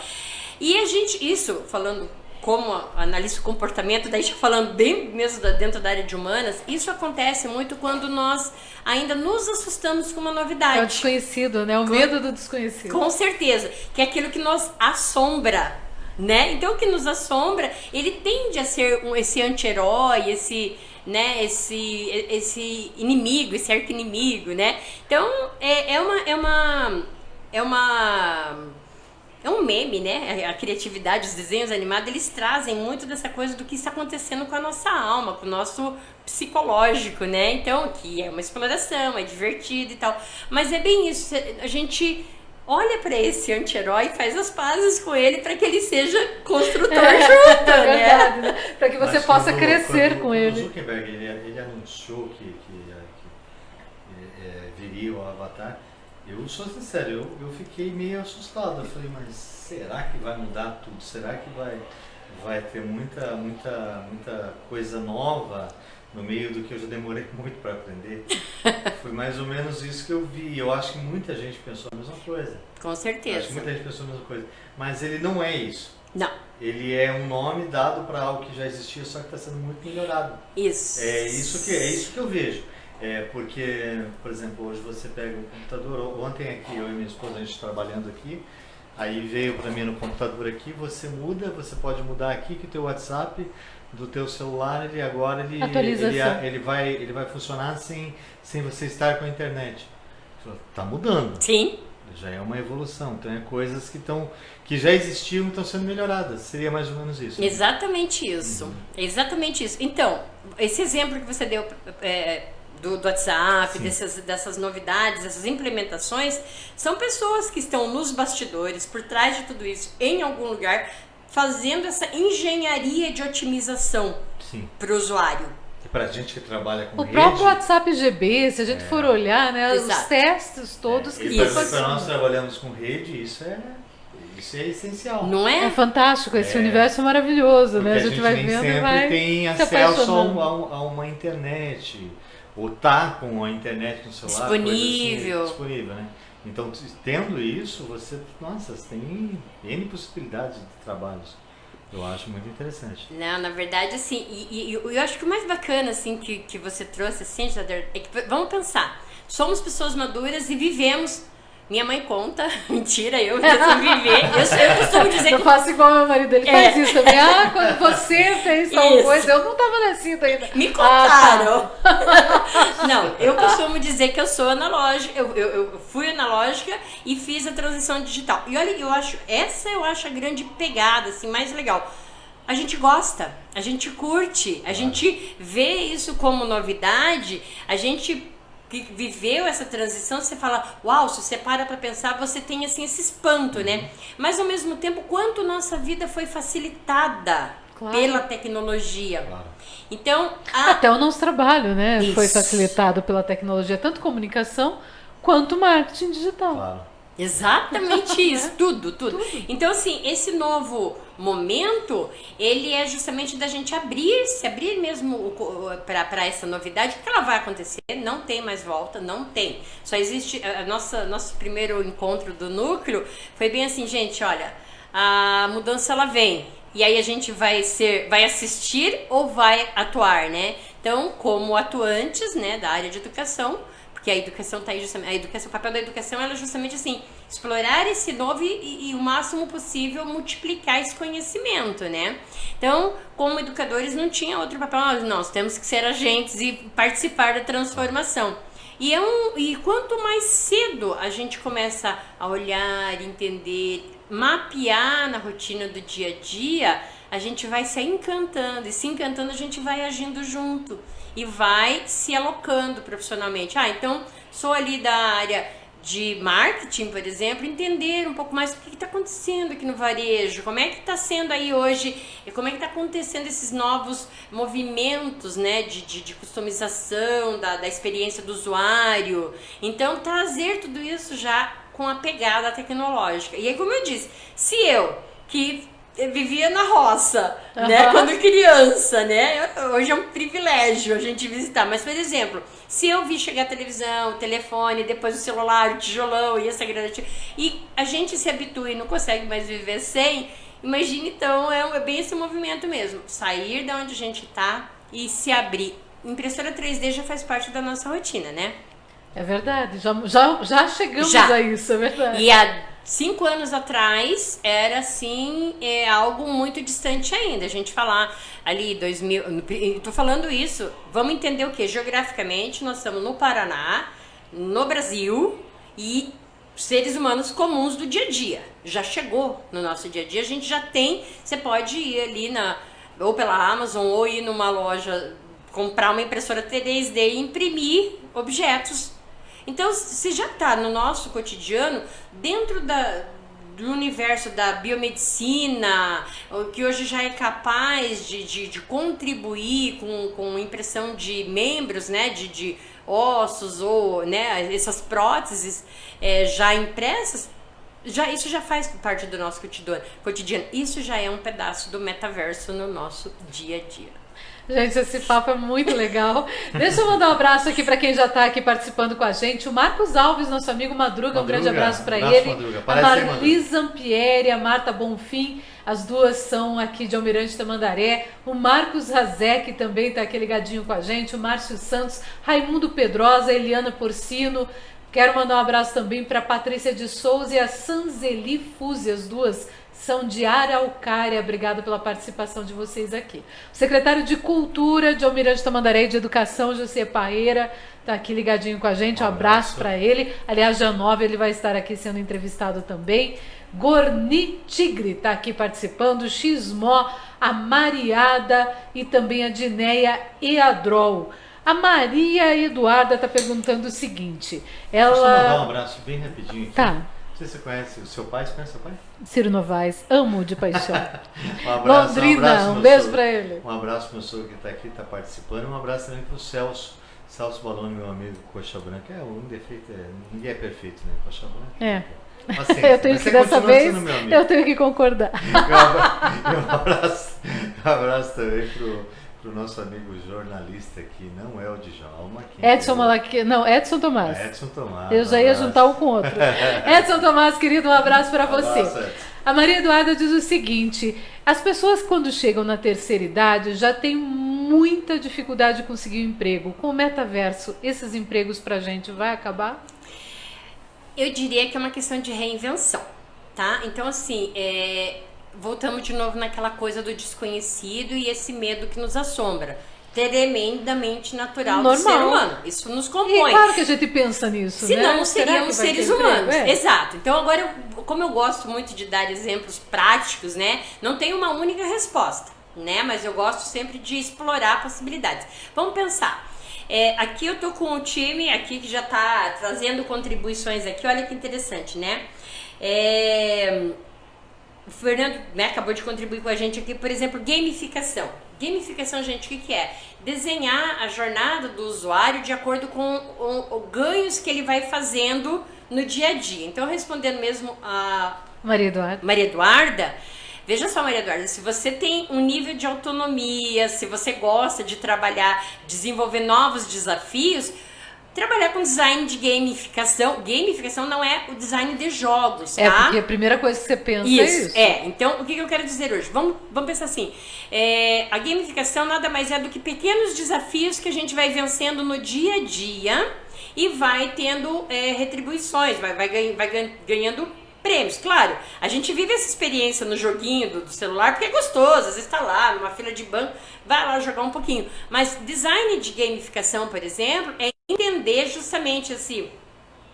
E a gente, isso, falando como analista do comportamento, daí já falando bem mesmo dentro da área de humanas, isso acontece muito quando nós ainda nos assustamos com uma novidade. É o desconhecido, né? O medo do desconhecido. Com certeza, que é aquilo que nos assombra, né? Então o que nos assombra, ele tende a ser esse anti-herói, né, esse inimigo, esse arqui-inimigo, né? Então, é um meme, né? A criatividade, os desenhos animados, eles trazem muito dessa coisa do que está acontecendo com a nossa alma, com o nosso psicológico, né? Então, que é uma exploração, é divertido e tal. Mas é bem isso, a gente olha para esse anti-herói e faz as pazes com ele para que ele seja construtor junto, é verdade, né? Para que você possa crescer com ele. O Zuckerberg, ele anunciou que viria o Avatar. Eu sou sincero, eu fiquei meio assustado. Eu falei, mas será que vai mudar tudo? Será que vai ter muita coisa nova no meio do que eu já demorei muito para aprender? Foi mais ou menos isso que eu vi. Eu acho que muita gente pensou a mesma coisa. Com certeza. Acho que muita gente pensou a mesma coisa. Mas ele não é isso. Não. Ele é um nome dado para algo que já existia, só que está sendo muito melhorado. Isso. É isso que eu vejo. Porque, por exemplo, hoje você pega um computador, ontem aqui, eu e minha esposa, a gente trabalhando aqui, aí veio para mim no computador aqui, você pode mudar aqui que o teu WhatsApp do teu celular, ele vai funcionar sem você estar com a internet. Está mudando. Sim. Já é uma evolução, então coisas que já existiam e estão sendo melhoradas. Seria mais ou menos isso. Exatamente isso. Exatamente isso. Então, esse exemplo que você deu do WhatsApp, dessas novidades, dessas implementações, são pessoas que estão nos bastidores, por trás de tudo isso, em algum lugar, fazendo essa engenharia de otimização para o usuário. E para a gente que trabalha com o próprio WhatsApp GB, se a gente for olhar, né, Exato. os testes todos que para nós trabalhamos com rede, isso é essencial. Não é? É fantástico, esse universo é maravilhoso, né? A gente vai nem vendo e sempre vai tem acesso a uma internet, ou tá com a internet no celular disponível, né? Então, tendo isso, você tem N possibilidades de trabalhos. Eu acho muito interessante. Não, na verdade, assim, e eu acho que o mais bacana, assim, que você trouxe, assim, Jader, é que, vamos pensar, somos pessoas maduras e vivemos. Minha mãe conta, mentira, eu preciso viver. Eu costumo dizer que. Eu faço igual meu marido, ele faz isso também. Quando você fez tal coisa, eu não tava nascida ainda. Me contaram. Não, eu costumo dizer que eu sou analógica, eu fui analógica e fiz a transição digital. E olha, eu acho a grande pegada, assim, mais legal. A gente gosta, a gente curte, a gente vê isso como novidade, a gente que viveu essa transição, você fala, uau, se você para pra pensar, você tem assim esse espanto, né? Mas ao mesmo tempo, quanto nossa vida foi facilitada pela tecnologia. Claro. Então, até o nosso trabalho, né? Isso. Foi facilitado pela tecnologia, tanto comunicação quanto marketing digital. Claro. Exatamente isso, tudo. Então, assim, esse novo momento, ele é justamente da gente abrir mesmo para essa novidade, porque ela vai acontecer, não tem mais volta, não tem. Só existe, nosso primeiro encontro do núcleo foi bem assim, gente, olha, a mudança ela vem, e aí a gente vai assistir ou vai atuar, né? Então, como atuantes, né, da área de educação, porque a educação está aí justamente, o papel da educação é justamente assim, explorar esse novo e o máximo possível multiplicar esse conhecimento, né? Então, como educadores não tinha outro papel, nós temos que ser agentes e participar da transformação. E quanto mais cedo a gente começa a olhar, entender, mapear na rotina do dia a dia, a gente vai se encantando, e se encantando a gente vai agindo junto e vai se alocando profissionalmente. Então, sou ali da área de marketing, por exemplo, entender um pouco mais o que está acontecendo aqui no varejo, como é que está sendo aí hoje, e como é que está acontecendo esses novos movimentos, né, de customização da experiência do usuário. Então, trazer tudo isso já com a pegada tecnológica. E aí, como eu disse, se eu, que vivia na roça, né, quando criança, né, hoje é um privilégio a gente visitar, mas, por exemplo, se eu vi chegar a televisão, o telefone, depois o celular, o tijolão e essa grande... e a gente se habitua e não consegue mais viver sem, imagine então, é bem esse movimento mesmo, sair da onde a gente tá e se abrir. Impressora 3D já faz parte da nossa rotina, né? É verdade, já chegamos a isso, é verdade. E há 5 anos atrás era assim, algo muito distante ainda. A gente falar ali 2000, tô falando isso, vamos entender o que? Geograficamente nós estamos no Paraná, no Brasil, e seres humanos comuns do dia a dia. Já chegou no nosso dia a dia, a gente já tem, você pode ir ali ou pela Amazon ou ir numa loja, comprar uma impressora 3D e imprimir objetos. Então, se já está no nosso cotidiano, dentro do universo da biomedicina, que hoje já é capaz de contribuir com impressão de membros, né, de ossos ou, né, essas próteses já impressas, isso já faz parte do nosso cotidiano. Isso já é um pedaço do metaverso no nosso dia a dia. Gente, esse papo é muito legal. Deixa eu mandar um abraço aqui para quem já está aqui participando com a gente. O Marcos Alves, nosso amigo Madruga, um grande abraço para ele. A Marlise Ampieri, a Marta Bonfim, as duas são aqui de Almirante Tamandaré. O Marcos Razek também está aqui ligadinho com a gente. O Márcio Santos, Raimundo Pedrosa, Eliana Porcino. Quero mandar um abraço também para Patrícia de Souza e a Sanzeli Fuzi, as duas são de Araucária. Obrigada pela participação de vocês aqui. O secretário de Cultura de Almirante Tamandaré e de Educação, José Parreira, está aqui ligadinho com a gente. Um abraço para ele. Aliás, dia 9 ele vai estar aqui sendo entrevistado também. Gorni Tigre está aqui participando. Xmó, a Mariada e também a Dineia Eadrol. A Maria Eduarda está perguntando o seguinte. Deixa eu só mandar um abraço bem rapidinho aqui. Tá. Não sei se você conhece o seu pai. Você conhece o seu pai? Ciro Novaes, amo de paixão. Londrina, um beijo para ele. Um abraço para o meu sogro que está aqui, está participando. Um abraço também para o Celso Baloni, meu amigo Coxa Branca. O defeito ninguém é perfeito, né? Coxa Branca. Eu tenho que dessa vez, eu tenho que concordar. Um abraço também para o nosso amigo jornalista aqui, não é o Djalma. Edson Tomás. Edson Tomás. Eu já ia juntar um com o outro. Edson Tomás, querido, um abraço para você. A Maria Eduarda diz o seguinte: as pessoas quando chegam na terceira idade já têm muita dificuldade de conseguir um emprego. Com o metaverso, esses empregos pra gente vai acabar? Eu diria que é uma questão de reinvenção, tá? Então, assim, voltamos de novo naquela coisa do desconhecido e esse medo que nos assombra. Tremendamente natural do ser humano. Isso nos compõe. E claro que a gente pensa nisso, senão né? não seríamos seres humanos. Exato. Então agora, como eu gosto muito de dar exemplos práticos, né? Não tem uma única resposta, né? Mas eu gosto sempre de explorar possibilidades. Vamos pensar. Aqui eu tô com o time aqui que já tá trazendo contribuições aqui. Olha que interessante, né? O Fernando, né, acabou de contribuir com a gente aqui, por exemplo, gamificação. Gamificação, gente, o que é? Desenhar a jornada do usuário de acordo com os ganhos que ele vai fazendo no dia a dia. Então, respondendo mesmo a Maria Eduarda, veja só, Maria Eduarda, se você tem um nível de autonomia, se você gosta de trabalhar, desenvolver novos desafios, trabalhar com design de gamificação não é o design de jogos, tá? Porque a primeira coisa que você pensa é isso. Então, o que eu quero dizer hoje? Vamos pensar assim, a gamificação nada mais é do que pequenos desafios que a gente vai vencendo no dia a dia e vai tendo retribuições, vai ganhando prêmios. Claro, a gente vive essa experiência no joguinho do celular porque é gostoso, às vezes tá lá numa fila de banco, vai lá jogar um pouquinho. Mas design de gamificação, por exemplo, é entender justamente assim,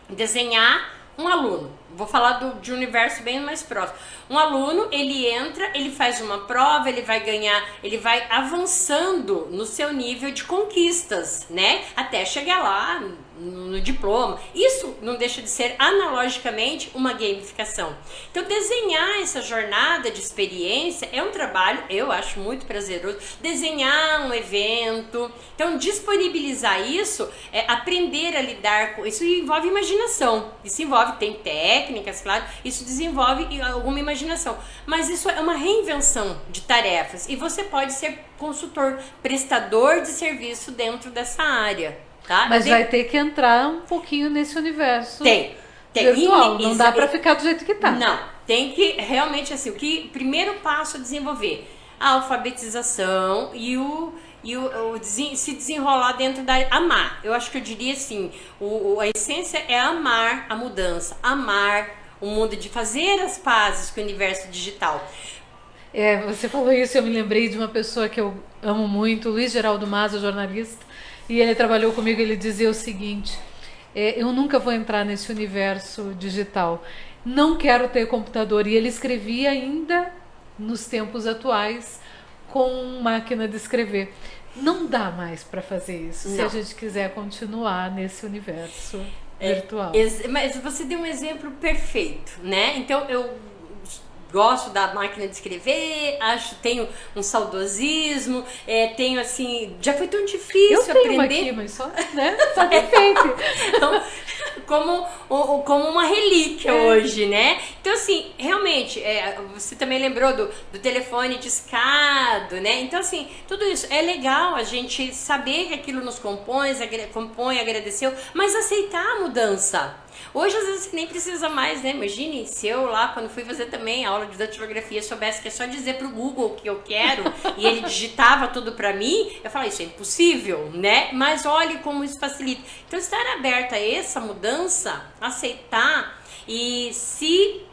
desenhar um aluno. Vou falar de um universo bem mais próximo. Um aluno, ele entra, ele faz uma prova, ele vai ganhar, ele vai avançando no seu nível de conquistas, né? Até chegar lá no diploma. Isso não deixa de ser analogicamente uma gamificação. Então, desenhar essa jornada de experiência é um trabalho, eu acho muito prazeroso. Desenhar um evento, então disponibilizar isso, aprender a lidar com isso envolve imaginação. Isso envolve, tem técnicas, claro, isso desenvolve alguma imaginação. Mas isso é uma reinvenção de tarefas e você pode ser consultor, prestador de serviço dentro dessa área. Tá? Mas vai ter que entrar um pouquinho nesse universo virtual. Não dá para ficar do jeito que tá. Não, tem que realmente assim, primeiro passo a desenvolver a alfabetização e se desenrolar dentro da amar. Eu acho que eu diria assim, a essência é amar a mudança, amar o mundo, de fazer as pazes com o universo digital. Você falou isso, eu me lembrei de uma pessoa que eu amo muito, Luiz Geraldo Maza, jornalista, e ele trabalhou comigo, ele dizia o seguinte: eu nunca vou entrar nesse universo digital, não quero ter computador. E ele escrevia ainda nos tempos atuais com máquina de escrever. Não dá mais para fazer isso, se a gente quiser continuar nesse universo virtual. Mas você deu um exemplo perfeito, né? Então eu gosto da máquina de escrever, tenho um saudosismo, tenho assim, já foi tão difícil aprender. Eu tenho aqui, mas só, né? Tá defeito. Então, como uma relíquia hoje, né? Então, assim, realmente, você também lembrou do telefone discado, né? Então, assim, tudo isso é legal a gente saber que aquilo nos compõe, agradeceu, mas aceitar a mudança. Hoje, às vezes, você nem precisa mais, né? Imagine se eu lá, quando fui fazer também aula de datilografia, soubesse que é só dizer pro Google o que eu quero e ele digitava tudo pra mim, eu falava, isso é impossível, né? Mas olhe como isso facilita. Então, estar aberta a essa mudança, aceitar e se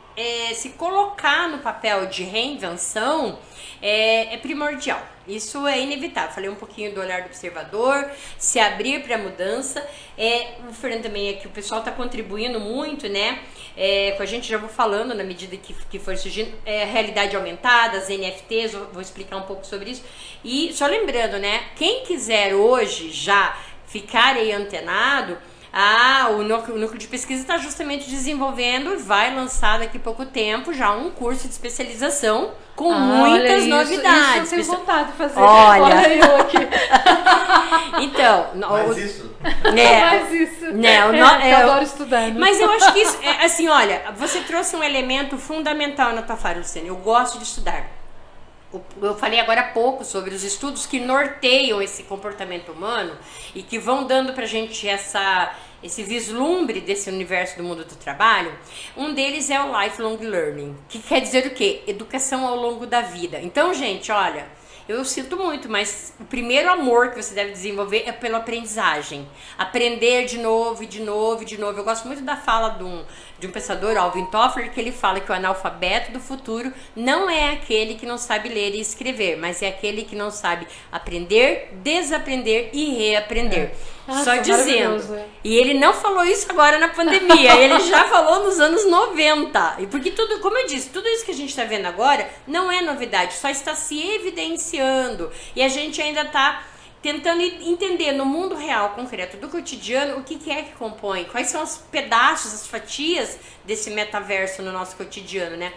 colocar no papel de reinvenção é primordial. Isso é inevitável. Falei um pouquinho do olhar do observador, se abrir para a mudança. O Fernando também que o pessoal está contribuindo muito, né? Com a gente, já vou falando na medida que for surgindo. Realidade aumentada, as NFTs, vou explicar um pouco sobre isso. E só lembrando, né? Quem quiser hoje já ficar aí antenado, o núcleo de pesquisa está justamente desenvolvendo e vai lançar daqui a pouco tempo já um curso de especialização com muitas novidades. Isso eu tenho vontade de fazer. Olha eu aqui. Então, Mas isso? Faz isso. Eu adoro estudar. Né? Mas eu acho que isso, assim, olha, você trouxe um elemento fundamental na tua fala, Luciana. Eu gosto de estudar. Eu falei agora há pouco sobre os estudos que norteiam esse comportamento humano e que vão dando pra gente esse vislumbre desse universo do mundo do trabalho. Um deles é o lifelong learning, que quer dizer o quê? Educação ao longo da vida. Então, gente, olha, eu sinto muito, mas o primeiro amor que você deve desenvolver é pela aprendizagem. Aprender de novo e de novo e de novo. Eu gosto muito da fala de um pensador, Alvin Toffler, que ele fala que o analfabeto do futuro não é aquele que não sabe ler e escrever, mas é aquele que não sabe aprender, desaprender e reaprender. Só dizendo. E ele não falou isso agora na pandemia, ele já falou nos anos 90. E porque tudo, como eu disse, tudo isso que a gente está vendo agora não é novidade, só está se evidenciando. E a gente ainda está tentando entender no mundo real, concreto, do cotidiano, o que é que compõe, quais são os pedaços, as fatias desse metaverso no nosso cotidiano, né?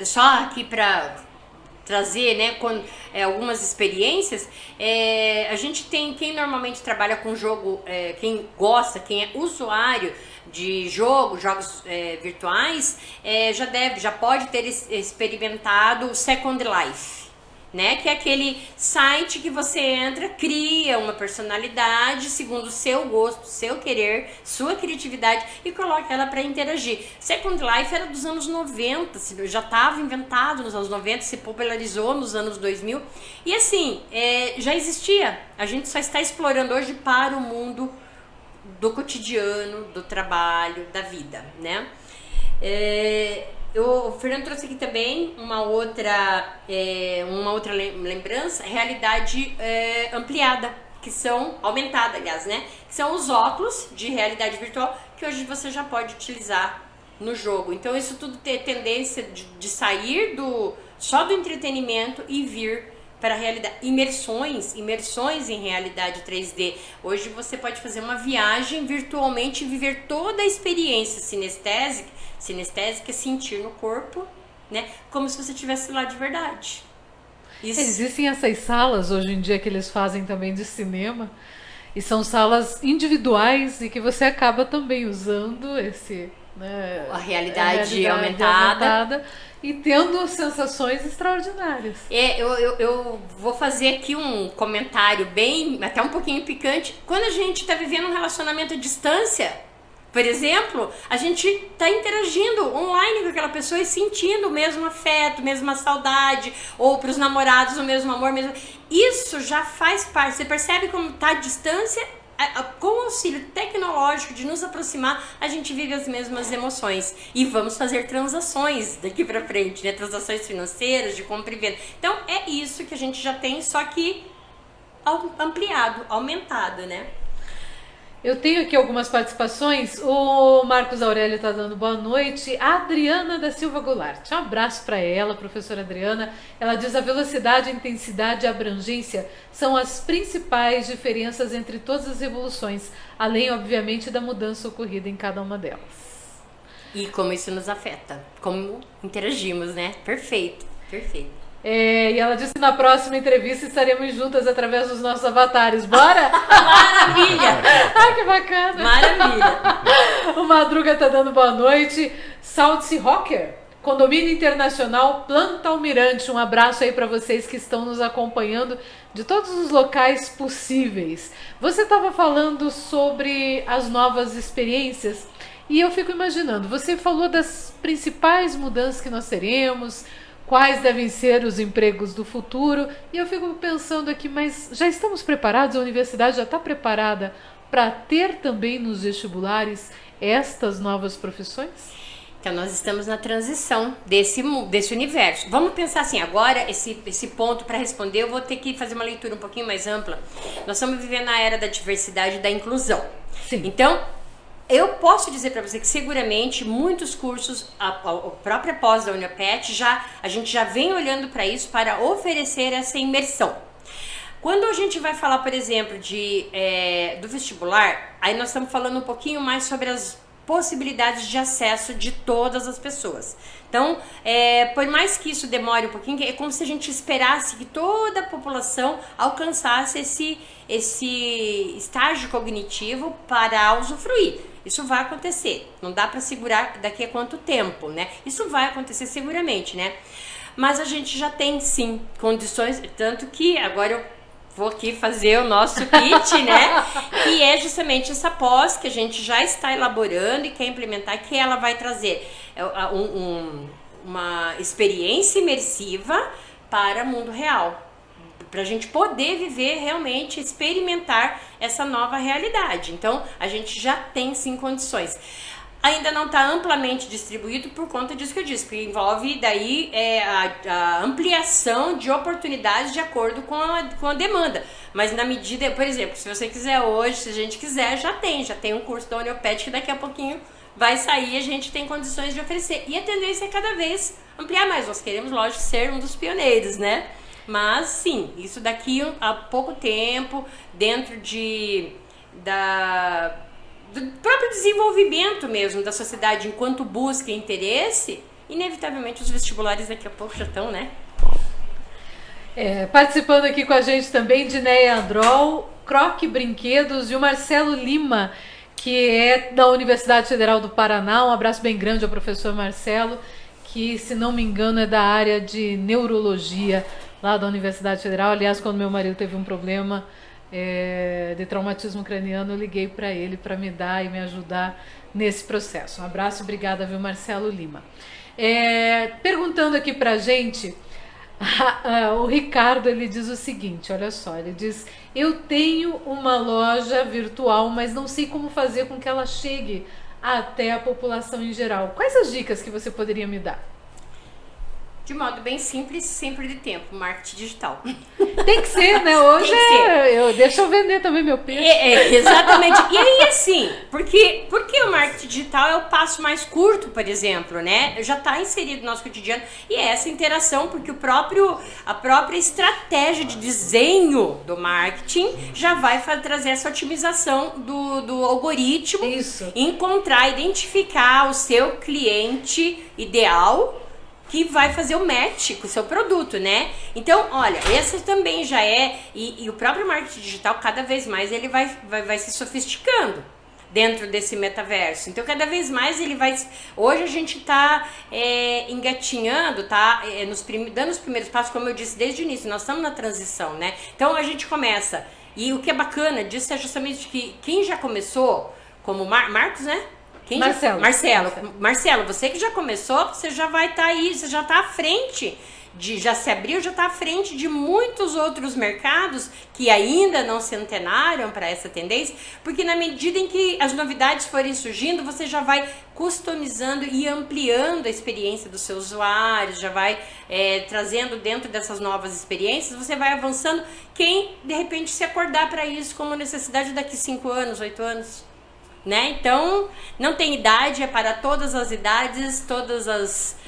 Só aqui para trazer, né, algumas experiências, a gente tem, quem normalmente trabalha com jogo, quem gosta, quem é usuário de jogos virtuais, já pode ter experimentado o Second Life, né? Que é aquele site que você entra, cria uma personalidade segundo o seu gosto, seu querer, sua criatividade e coloca ela para interagir. Second Life era dos anos 90, já estava inventado nos anos 90, se popularizou nos anos 2000 e assim, já existia. A gente só está explorando hoje para o mundo do cotidiano, do trabalho, da vida, né? O Fernando trouxe aqui também uma outra lembrança, realidade ampliada, que são, aumentada aliás, né? Que são os óculos de realidade virtual que hoje você já pode utilizar no jogo. Então isso tudo tem tendência de sair só do entretenimento e vir para a realidade. Imersões em realidade 3D. Hoje você pode fazer uma viagem virtualmente e viver toda a experiência sinestésica, sentir no corpo, né? Como se você estivesse lá de verdade. Existem essas salas hoje em dia que eles fazem também de cinema, e são salas individuais e que você acaba também usando a realidade aumentada e tendo sensações extraordinárias. Eu vou fazer aqui um comentário até um pouquinho picante. Quando a gente está vivendo um relacionamento à distância, por exemplo, a gente está interagindo online com aquela pessoa e sentindo o mesmo afeto, mesma saudade, ou para os namorados o mesmo amor, mesmo. Isso já faz parte. Você percebe como está a distância com o auxílio tecnológico de nos aproximar, a gente vive as mesmas emoções. E vamos fazer transações daqui pra frente, né? Transações financeiras, de compra e venda. Então, é isso que a gente já tem, só que ampliado, aumentado, né? Eu tenho aqui algumas participações. O Marcos Aurélio está dando boa noite. A Adriana da Silva Goulart. Um abraço para ela, professora Adriana. Ela diz: a velocidade, a intensidade e a abrangência são as principais diferenças entre todas as revoluções, além, obviamente, da mudança ocorrida em cada uma delas. E como isso nos afeta, como interagimos, né? Perfeito, perfeito. E ela disse que na próxima entrevista estaremos juntas através dos nossos avatares. Bora? Maravilha! Ah, que bacana! Maravilha! O Madruga tá dando boa noite. Saltse Rocker, Condomínio Internacional Planta Almirante. Um abraço aí para vocês que estão nos acompanhando de todos os locais possíveis. Você estava falando sobre as novas experiências e eu fico imaginando, você falou das principais mudanças que nós teremos, quais devem ser os empregos do futuro, e eu fico pensando aqui, mas já estamos preparados? A universidade já está preparada para ter também nos vestibulares estas novas profissões? Então, nós estamos na transição desse universo. Vamos pensar assim, agora, esse ponto para responder, eu vou ter que fazer uma leitura um pouquinho mais ampla. Nós estamos vivendo a era da diversidade e da inclusão. Sim. Então, eu posso dizer para você que seguramente muitos cursos, a própria pós da Uniopet, a gente já vem olhando para isso, para oferecer essa imersão. Quando a gente vai falar, por exemplo, do vestibular, aí nós estamos falando um pouquinho mais sobre as possibilidades de acesso de todas as pessoas. Então, por mais que isso demore um pouquinho, é como se a gente esperasse que toda a população alcançasse esse estágio cognitivo para usufruir. Isso vai acontecer, não dá para segurar daqui a quanto tempo, né? Isso vai acontecer seguramente, né? Mas a gente já tem, sim, condições, tanto que agora eu vou aqui fazer o nosso pitch, né? Que é justamente essa pós que a gente já está elaborando e quer implementar, que ela vai trazer uma experiência imersiva para o mundo real. Para a gente poder viver realmente, experimentar essa nova realidade. Então, a gente já tem sim condições. Ainda não está amplamente distribuído por conta disso que eu disse, porque envolve daí a ampliação de oportunidades de acordo com a demanda. Mas na medida, por exemplo, se você quiser hoje, se a gente quiser, já tem um curso da Uniopet que daqui a pouquinho vai sair, a gente tem condições de oferecer. E a tendência é cada vez ampliar mais. Nós queremos, lógico, ser um dos pioneiros, né? Mas sim, isso daqui a pouco tempo, dentro do próprio desenvolvimento mesmo da sociedade enquanto busca e interesse, inevitavelmente os vestibulares daqui a pouco já estão, né? Participando aqui com a gente também, Dinéia Androl, Croque Brinquedos e o Marcelo Lima, que é da Universidade Federal do Paraná. Um abraço bem grande ao professor Marcelo, que, se não me engano, é da área de neurologia lá da Universidade Federal. Aliás, quando meu marido teve um problema de traumatismo craniano, eu liguei para ele para me dar e me ajudar nesse processo. Um abraço, obrigada, viu, Marcelo Lima. Perguntando aqui para a gente, o Ricardo, ele diz o seguinte, olha só, ele diz: eu tenho uma loja virtual, mas não sei como fazer com que ela chegue até a população em geral. Quais as dicas que você poderia me dar? De modo bem simples, sempre de tempo, marketing digital. Tem que ser, né? Hoje deixa eu vender também meu peixe. Exatamente. E aí, assim, porque o marketing digital é o passo mais curto, por exemplo, né? Já está inserido no nosso cotidiano. E é essa interação, porque a própria estratégia de desenho do marketing já vai trazer essa otimização do algoritmo. Isso. Encontrar, identificar o seu cliente ideal, que vai fazer o match com o seu produto, né? Então, olha, essa também já e o próprio marketing digital, cada vez mais, ele vai se sofisticando dentro desse metaverso. Então, cada vez mais ele vai... Hoje a gente está engatinhando, tá? Dando os primeiros passos, como eu disse desde o início, nós estamos na transição, né? Então, a gente começa. E o que é bacana disso é justamente que quem já começou, como Marcos, né? Quem Marcelo. Marcelo, você que já começou, você já vai estar aí, você já está à frente. Já se abriu, já está à frente de muitos outros mercados que ainda não se antenaram para essa tendência, porque na medida em que as novidades forem surgindo, você já vai customizando e ampliando a experiência dos seus usuários, já vai trazendo dentro dessas novas experiências, você vai avançando. Quem de repente se acordar para isso como necessidade daqui 5 anos, 8 anos, né? Então não tem idade, é para todas as idades, todas as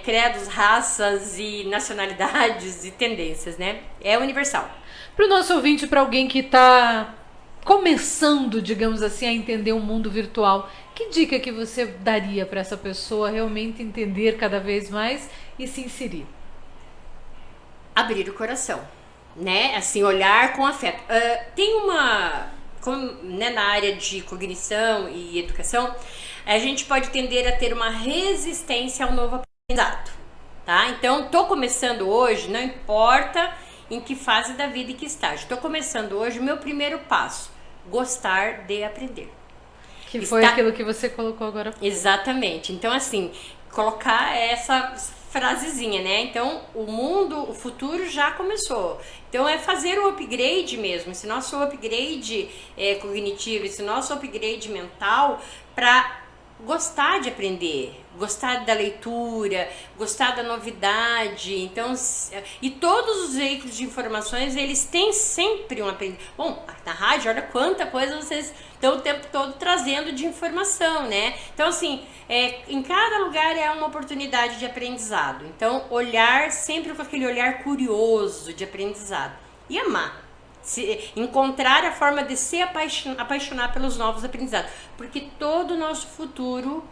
credos, raças e nacionalidades e tendências, né? É universal. Para o nosso ouvinte, para alguém que está começando, digamos assim, a entender o mundo virtual, que dica que você daria para essa pessoa realmente entender cada vez mais e se inserir? Abrir o coração, né? Assim, olhar com afeto. Tem né, na área de cognição e educação, a gente pode tender a ter uma resistência ao novo aprendizado, tá? Então, tô começando hoje, não importa em que fase da vida e que estágio. Tô começando hoje, o meu primeiro passo, gostar de aprender. Que foi aquilo que você colocou agora. Exatamente. Então, assim, colocar essa frasezinha, né? Então, o futuro já começou. Então, é fazer o upgrade mesmo, esse nosso upgrade cognitivo, esse nosso upgrade mental para gostar de aprender, gostar da leitura, gostar da novidade. Então, e todos os veículos de informações, eles têm sempre um aprendizado. Bom, na rádio, olha quanta coisa vocês estão o tempo todo trazendo de informação, né? Então, assim, em cada lugar é uma oportunidade de aprendizado. Então, olhar sempre com aquele olhar curioso de aprendizado. E amar. Encontrar a forma de se apaixonar pelos novos aprendizados, porque todo o nosso futuro,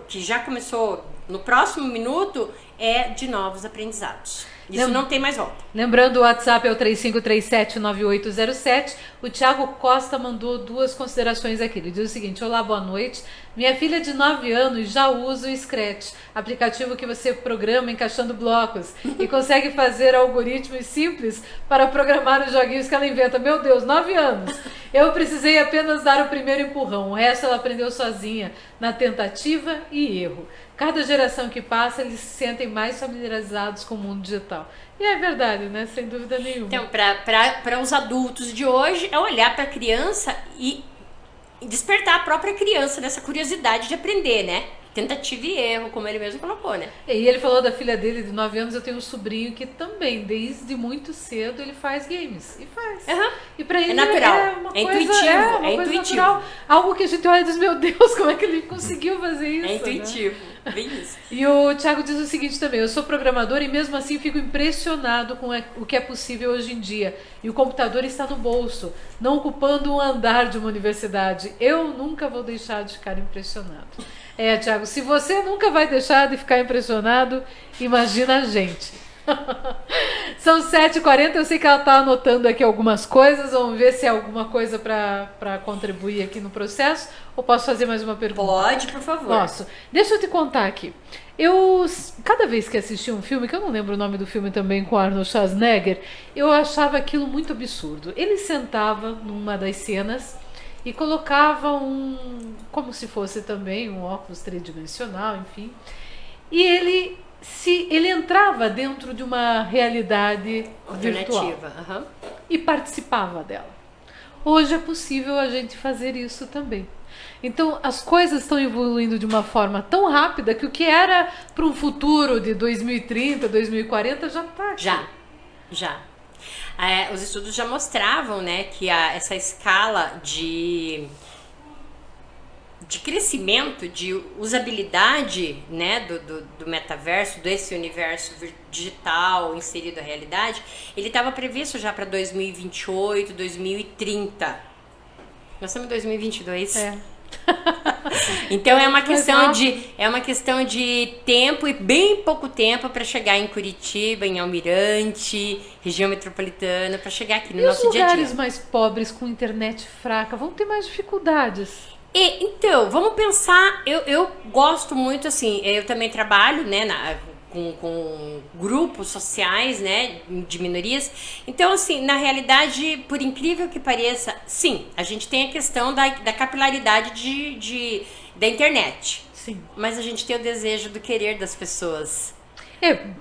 que já começou no próximo minuto, é de novos aprendizados. Isso não tem mais volta. Lembrando, o WhatsApp é o 3537-9807. O Thiago Costa mandou 2 considerações aqui. Ele diz o seguinte: olá, boa noite. Minha filha de 9 anos já usa o Scratch, aplicativo que você programa encaixando blocos e consegue fazer algoritmos simples para programar os joguinhos que ela inventa. Meu Deus, 9 anos! Eu precisei apenas dar o primeiro empurrão. O resto ela aprendeu sozinha, na tentativa e erro. Cada geração que passa, eles se sentem mais familiarizados com o mundo digital. E é verdade, né? Sem dúvida nenhuma. Então, para os adultos de hoje, é olhar para a criança e despertar a própria criança nessa curiosidade de aprender, né? Tentativa e erro, como ele mesmo colocou, né? E ele falou da filha dele de 9 anos. Eu tenho um sobrinho que também, desde muito cedo, ele faz games. E faz. Uhum. E pra ele natural. É uma coisa, intuitivo. É intuitivo. Natural. Algo que a gente olha e diz, meu Deus, como é que ele conseguiu fazer isso? É intuitivo. Né? Bem isso. E o Thiago diz o seguinte também: eu sou programador e mesmo assim fico impressionado com o que é possível hoje em dia. E o computador está no bolso, não ocupando um andar de uma universidade. Eu nunca vou deixar de ficar impressionado. Thiago, se você nunca vai deixar de ficar impressionado, imagina a gente. São 7h40, eu sei que ela está anotando aqui algumas coisas. Vamos ver se é alguma coisa para contribuir aqui no processo. Ou posso fazer mais uma pergunta? Pode, por favor. Posso. Deixa eu te contar aqui. Cada vez que assisti um filme, que eu não lembro o nome do filme também, com Arnold Schwarzenegger, eu achava aquilo muito absurdo. Ele sentava numa das cenas e colocava como se fosse também um óculos tridimensional, enfim. E ele entrava dentro de uma realidade virtual e participava dela. Hoje é possível a gente fazer isso também. Então, as coisas estão evoluindo de uma forma tão rápida que o que era para um futuro de 2030, 2040 já está aqui. Já. Os estudos já mostravam, né, que essa escala de crescimento, de usabilidade, né, do metaverso, desse universo digital inserido à realidade, ele estava previsto já para 2028, 2030. Nós estamos em 2022. Então é uma questão de tempo, e bem pouco tempo para chegar em Curitiba, em Almirante, região metropolitana, para chegar aqui no nosso dia a dia. E os lugares mais pobres com internet fraca vão ter mais dificuldades. Então, vamos pensar, eu gosto muito, assim, eu também trabalho, né, com grupos sociais, né, de minorias. Então, assim, na realidade, por incrível que pareça, sim, a gente tem a questão da capilaridade da internet. Sim. Mas a gente tem o desejo do querer das pessoas.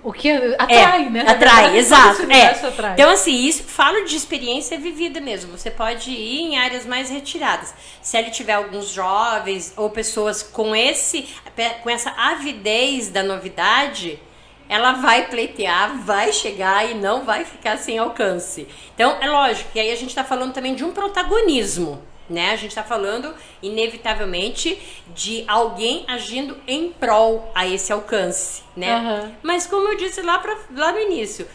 O que atrai, né? Atrai, exato. Atrai. Então, assim, isso falo de experiência vivida mesmo. Você pode ir em áreas mais retiradas. Se ele tiver alguns jovens ou pessoas com essa avidez da novidade, ela vai pleitear, vai chegar e não vai ficar sem alcance. Então, é lógico que aí a gente está falando também de um protagonismo. Né? A gente está falando, inevitavelmente, de alguém agindo em prol a esse alcance, né? Uhum. Mas como eu disse lá no início,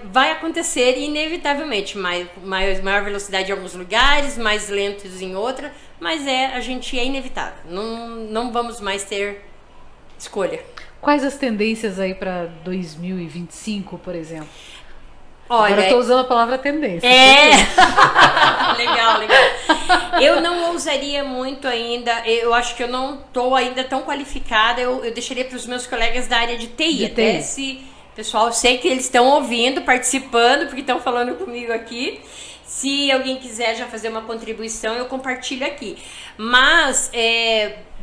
vai acontecer inevitavelmente, maior velocidade em alguns lugares, mais lentos em outros, mas a gente é inevitável. Não vamos mais ter escolha. Quais as tendências aí para 2025, por exemplo? Olha, agora eu tô usando a palavra tendência. Legal. Eu não ousaria muito ainda, eu acho que eu não tô ainda tão qualificada, eu deixaria para os meus colegas da área de TI. Até esse pessoal, eu sei que eles estão ouvindo, participando, porque estão falando comigo aqui. Se alguém quiser já fazer uma contribuição, eu compartilho aqui. Mas,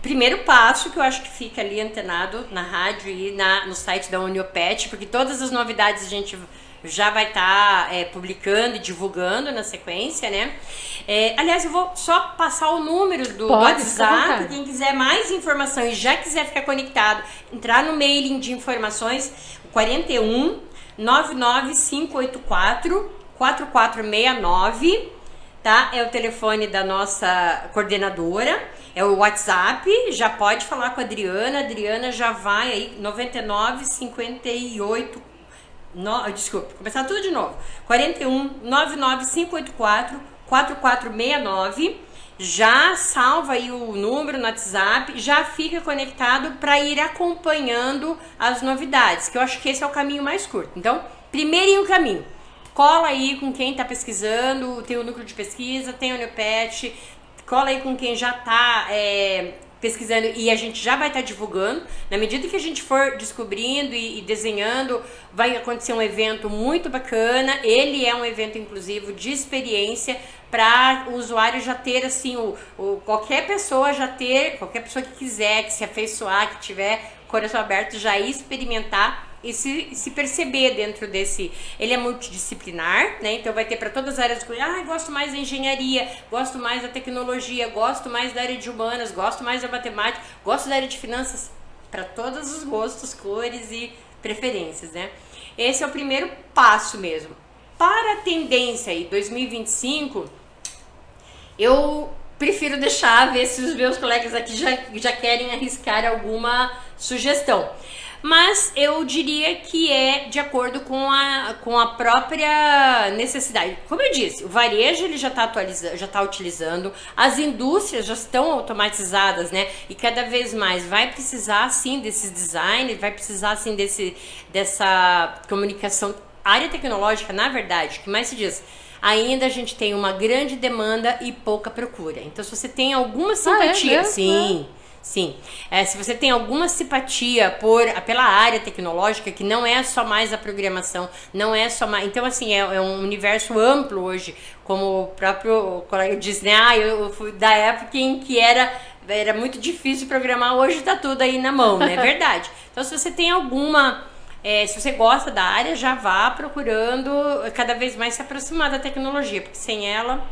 primeiro passo que eu acho que fica ali antenado na rádio e no site da Uniopet, porque todas as novidades a gente já vai estar publicando e divulgando na sequência, né? Aliás, eu vou só passar o número do WhatsApp, quem quiser mais informação e já quiser ficar conectado, entrar no mailing de informações, 41 99584 4469, tá? É o telefone da nossa coordenadora, é o WhatsApp, já pode falar com a Adriana já vai aí, 9958 desculpa, começar tudo de novo. 41 99584 4469. Já salva aí o número no WhatsApp, já fica conectado para ir acompanhando as novidades, que eu acho que esse é o caminho mais curto. Então, primeirinho caminho, cola aí com quem está pesquisando, tem o núcleo de pesquisa, tem o Uniopet, cola aí com quem já está pesquisando e a gente já vai estar divulgando. Na medida que a gente for descobrindo e desenhando, vai acontecer um evento muito bacana. Ele é um evento inclusivo de experiência para o usuário já ter assim, qualquer pessoa que quiser, que se afeiçoar, que tiver coração aberto, já ir experimentar e se perceber dentro desse. Ele é multidisciplinar, né? Então vai ter para todas as áreas. Gosto mais da engenharia, gosto mais da tecnologia, gosto mais da área de humanas, gosto mais da matemática, gosto da área de finanças, para todos os gostos, cores e preferências, né? Esse é o primeiro passo mesmo. Para a tendência aí 2025, eu prefiro deixar, ver se os meus colegas aqui já querem arriscar alguma sugestão. Mas eu diria que é de acordo com a própria necessidade. Como eu disse, o varejo ele já está utilizando, as indústrias já estão automatizadas, né? E cada vez mais vai precisar sim desses designers, vai precisar sim dessa comunicação. A área tecnológica, na verdade, o que mais se diz? Ainda a gente tem uma grande demanda e pouca procura. Então, se você tem alguma simpatia, sim. Se você tem alguma simpatia pela área tecnológica, que não é só mais a programação, não é só mais. Então, assim, é um universo amplo hoje, como o próprio colega disse, né? Eu fui da época em que era muito difícil programar, hoje tá tudo aí na mão, né? É verdade. Então, se você tem alguma. Se você gosta da área, já vá procurando cada vez mais se aproximar da tecnologia, porque sem ela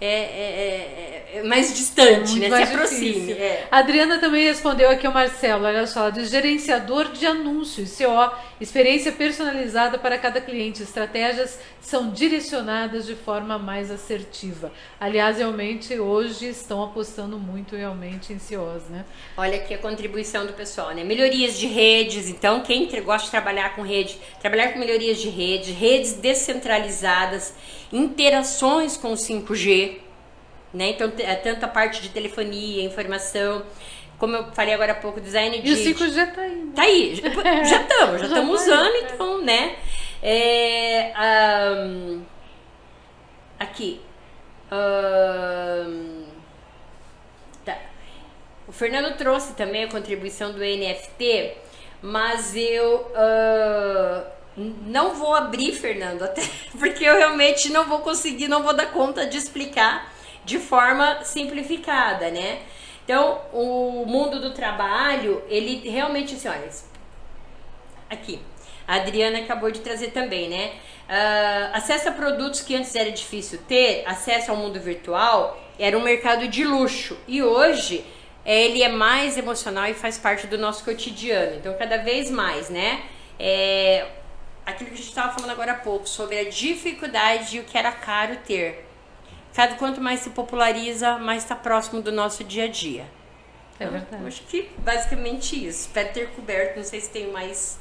é mais distante, né? Se aproxime. A Adriana também respondeu aqui ao Marcelo, olha só, de gerenciador de anúncios, CO, experiência personalizada para cada cliente, estratégias são direcionadas de forma mais assertiva. Aliás, realmente, hoje estão apostando muito realmente em COs, né? Olha aqui a contribuição do pessoal, né? Melhorias de redes, então quem gosta de trabalhar com rede, trabalhar com melhorias de rede, redes descentralizadas, interações com o 5G, né? Então, tanto a parte de telefonia, informação, como eu falei agora há pouco, design de... E o 5G tá aí. Né? Tá aí, já estamos usando, então, né? Aqui. Tá. O Fernando trouxe também a contribuição do NFT, mas eu não vou abrir, Fernando, até porque eu realmente não vou conseguir, não vou dar conta de explicar de forma simplificada, né? Então, o mundo do trabalho, ele realmente, assim, olha, aqui, a Adriana acabou de trazer também, né? Acesso a produtos que antes era difícil ter, acesso ao mundo virtual, era um mercado de luxo, e hoje ele é mais emocional e faz parte do nosso cotidiano, então cada vez mais, né? Aquilo que a gente estava falando agora há pouco, sobre a dificuldade e o que era caro ter. Quanto mais se populariza, mais está próximo do nosso dia a dia. É verdade. Eu acho que basicamente isso. Espero ter coberto, não sei se tem mais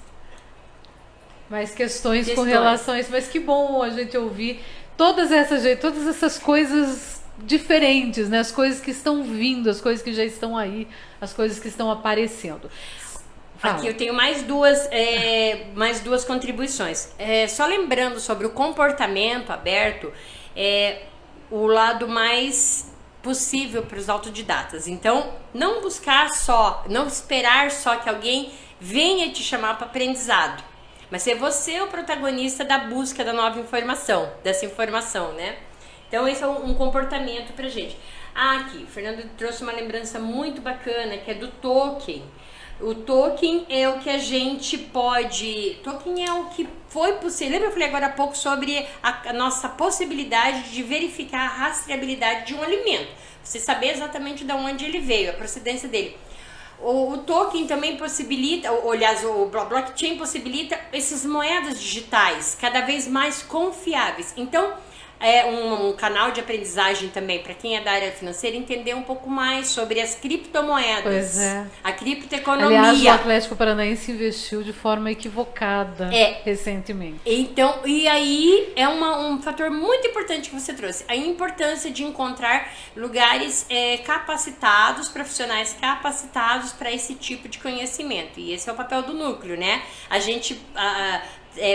questões com relação a isso, mas que bom a gente ouvir todas essas coisas diferentes, né? As coisas que estão vindo, as coisas que já estão aí, as coisas que estão aparecendo. Fala. Aqui eu tenho mais duas contribuições. Só lembrando sobre o comportamento aberto, o lado mais possível para os autodidatas. Então, não esperar só que alguém venha te chamar para aprendizado, mas ser você o protagonista da busca da nova informação, dessa informação, né? Então, esse é um comportamento pra gente. Aqui, o Fernando trouxe uma lembrança muito bacana, que é do token. O token é o que a gente pode... Token é o que foi possível. Lembra que eu falei agora há pouco sobre a nossa possibilidade de verificar a rastreabilidade de um alimento. Você saber exatamente de onde ele veio, a procedência dele. O token também possibilita, aliás, o blockchain possibilita essas moedas digitais cada vez mais confiáveis. Então, é um canal de aprendizagem também para quem é da área financeira entender um pouco mais sobre as criptomoedas, pois é. A criptoeconomia. Aliás, o Atlético Paranaense investiu de forma equivocada recentemente. Então, e aí é um fator muito importante que você trouxe, a importância de encontrar lugares capacitados, profissionais capacitados para esse tipo de conhecimento. E esse é o papel do núcleo, né? A gente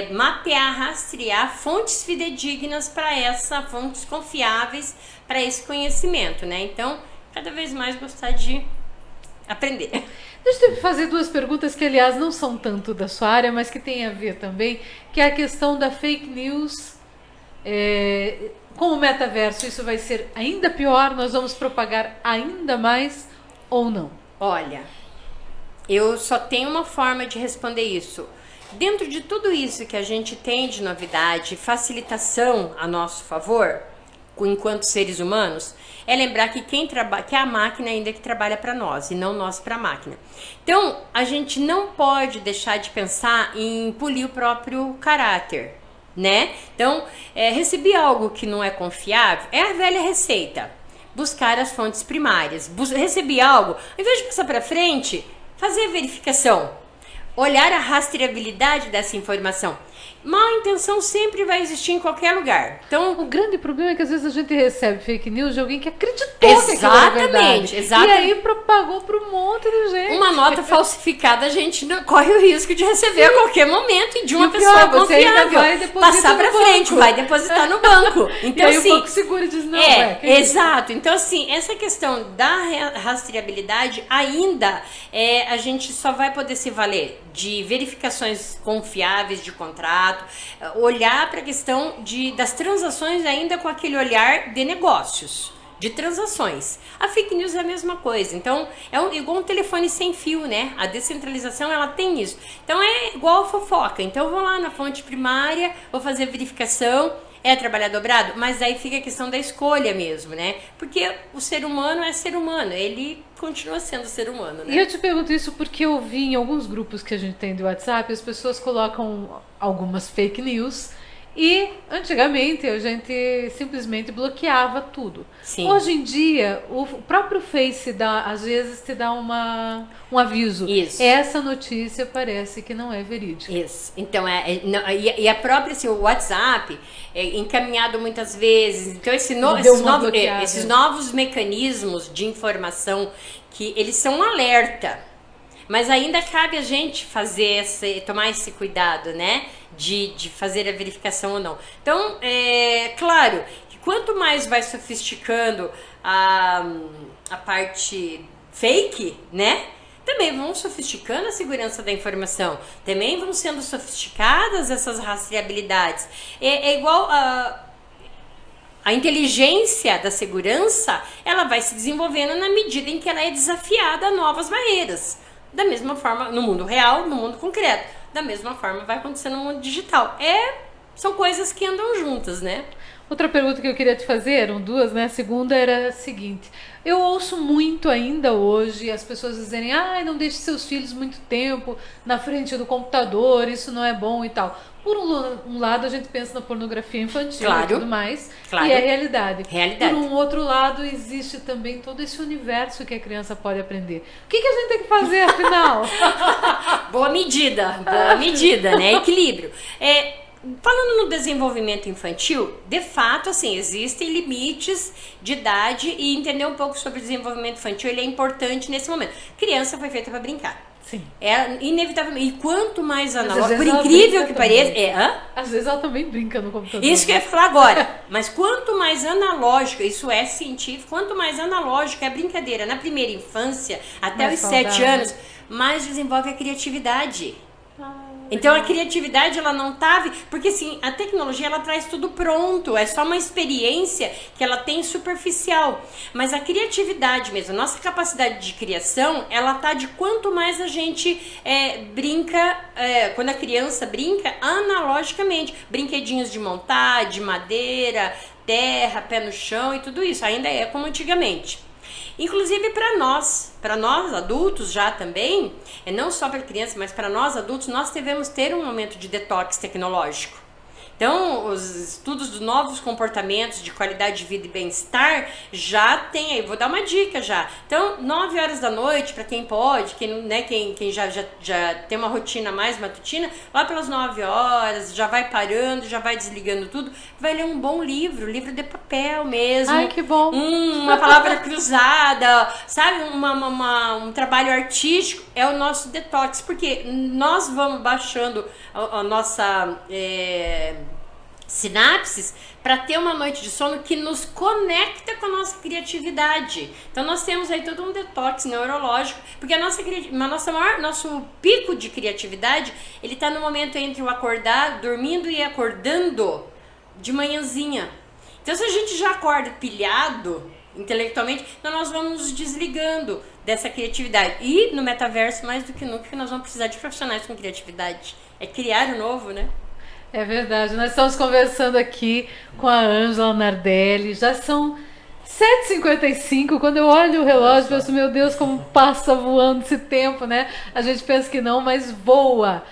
mapear, rastrear fontes fidedignas fontes confiáveis para esse conhecimento, né? Então, cada vez mais gostar de aprender. Deixa eu fazer duas perguntas que, aliás, não são tanto da sua área, mas que tem a ver também, que é a questão da fake news. Com o metaverso, isso vai ser ainda pior? Nós vamos propagar ainda mais ou não? Olha, eu só tenho uma forma de responder isso. Dentro de tudo isso que a gente tem de novidade, facilitação a nosso favor, enquanto seres humanos, é lembrar que que é a máquina ainda que trabalha para nós e não nós para a máquina. Então, a gente não pode deixar de pensar em polir o próprio caráter, né? Então, receber algo que não é confiável é a velha receita. Buscar as fontes primárias. Receber algo, ao invés de passar para frente, fazer a verificação. Olhar a rastreabilidade dessa informação. Má intenção sempre vai existir em qualquer lugar. Então, o grande problema é que às vezes a gente recebe fake news de alguém que acreditou que aquilo era verdade. Exatamente. E aí propagou para um monte de gente. Uma nota falsificada, a gente corre o risco de receber a qualquer momento e de uma pessoa confiável. Passar para frente, vai depositar no banco. Então, e aí assim, o banco seguro diz não. Exato. Então, assim, essa questão da rastreabilidade ainda a gente só vai poder se valer de verificações confiáveis de contrato, olhar para a questão das transações ainda com aquele olhar de negócios, de transações. A fake news é a mesma coisa. Então, igual um telefone sem fio, né? A descentralização, ela tem isso. Então, é igual a fofoca. Então, eu vou lá na fonte primária, vou fazer a verificação, trabalhar dobrado? Mas aí fica a questão da escolha mesmo, né? Porque o ser humano é ser humano, ele continua sendo ser humano, né? E eu te pergunto isso porque eu vi em alguns grupos que a gente tem do WhatsApp, as pessoas colocam algumas fake news e antigamente a gente simplesmente bloqueava tudo. Sim. Hoje em dia, o próprio Face às vezes te dá um aviso. Isso. Essa notícia parece que não é verídica. Isso. Então, e a própria, assim, o WhatsApp é encaminhado muitas vezes. Então, esses novos mecanismos de informação, que eles são um alerta. Mas ainda cabe a gente tomar esse cuidado, né? De fazer a verificação ou não. Então, claro, que quanto mais vai sofisticando a parte fake, né? Também vão sofisticando a segurança da informação, também vão sendo sofisticadas essas rastreabilidades. É igual a inteligência da segurança, ela vai se desenvolvendo na medida em que ela é desafiada a novas barreiras. Da mesma forma, no mundo real, no mundo concreto. Da mesma forma, vai acontecer no mundo digital. São coisas que andam juntas, né? Outra pergunta que eu queria te fazer, eram duas, né? A segunda era a seguinte: eu ouço muito ainda hoje as pessoas dizerem, não deixe seus filhos muito tempo na frente do computador, isso não é bom e tal. Por um lado, a gente pensa na pornografia infantil e tudo mais, e é realidade. Por um outro lado, existe também todo esse universo que a criança pode aprender. O que a gente tem que fazer, afinal? Boa medida, né? Equilíbrio. Falando no desenvolvimento infantil, de fato, assim, existem limites de idade e entender um pouco sobre o desenvolvimento infantil, ele é importante nesse momento. Criança foi feita para brincar. Sim. Inevitavelmente. E quanto mais analógico, por incrível que pareça... Às vezes ela também brinca no computador. Isso que eu ia falar agora. Mas quanto mais analógico, isso é científico, quanto mais analógico é a brincadeira na primeira infância, até os 7 anos, mais desenvolve a criatividade. Então a criatividade ela não tá, porque assim, a tecnologia ela traz tudo pronto, é só uma experiência que ela tem superficial, mas a criatividade mesmo, a nossa capacidade de criação, ela tá de quanto mais a gente brinca, quando a criança brinca analogicamente, brinquedinhos de montar, de madeira, terra, pé no chão e tudo isso, ainda é como antigamente. Inclusive para nós adultos já também, não só para crianças, mas para nós adultos, nós devemos ter um momento de detox tecnológico. Então, os estudos dos novos comportamentos de qualidade de vida e bem-estar já tem aí, vou dar uma dica já. Então, 9 horas da noite, para quem pode, quem já tem uma rotina mais matutina, lá pelas 9 horas, já vai parando, já vai desligando tudo, vai ler um bom livro de papel mesmo. Ai, que bom! Uma palavra cruzada, sabe? Um trabalho artístico é o nosso detox, porque nós vamos baixando a nossa... sinapses para ter uma noite de sono que nos conecta com a nossa criatividade. Então nós temos aí todo um detox neurológico, porque nosso pico de criatividade, ele está no momento entre o acordar, dormindo e acordando de manhãzinha. Então se a gente já acorda pilhado intelectualmente, então nós vamos nos desligando dessa criatividade. E no metaverso, mais do que nunca, nós vamos precisar de profissionais com criatividade. É criar o novo, né? É verdade, nós estamos conversando aqui com a Ângela Nardelli, já são 7h55, quando eu olho o relógio, penso, meu Deus, como passa voando esse tempo, né? A gente pensa que não, mas voa.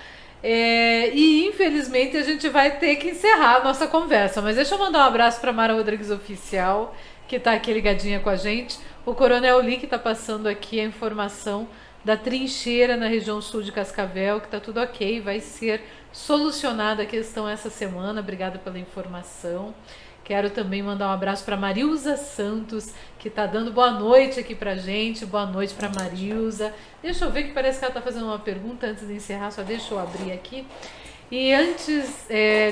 E infelizmente a gente vai ter que encerrar a nossa conversa, mas deixa eu mandar um abraço para Mara Rodrigues Oficial, que está aqui ligadinha com a gente. O Coronel Lee, que está passando aqui a informação da trincheira na região sul de Cascavel, que está tudo ok, vai ser solucionada a questão essa semana. Obrigada pela informação. Quero também mandar um abraço para Marilza Santos, que está dando boa noite aqui para gente. Boa noite para Marilza. Deixa eu ver, que parece que ela está fazendo uma pergunta antes de encerrar, só deixa eu abrir aqui. E antes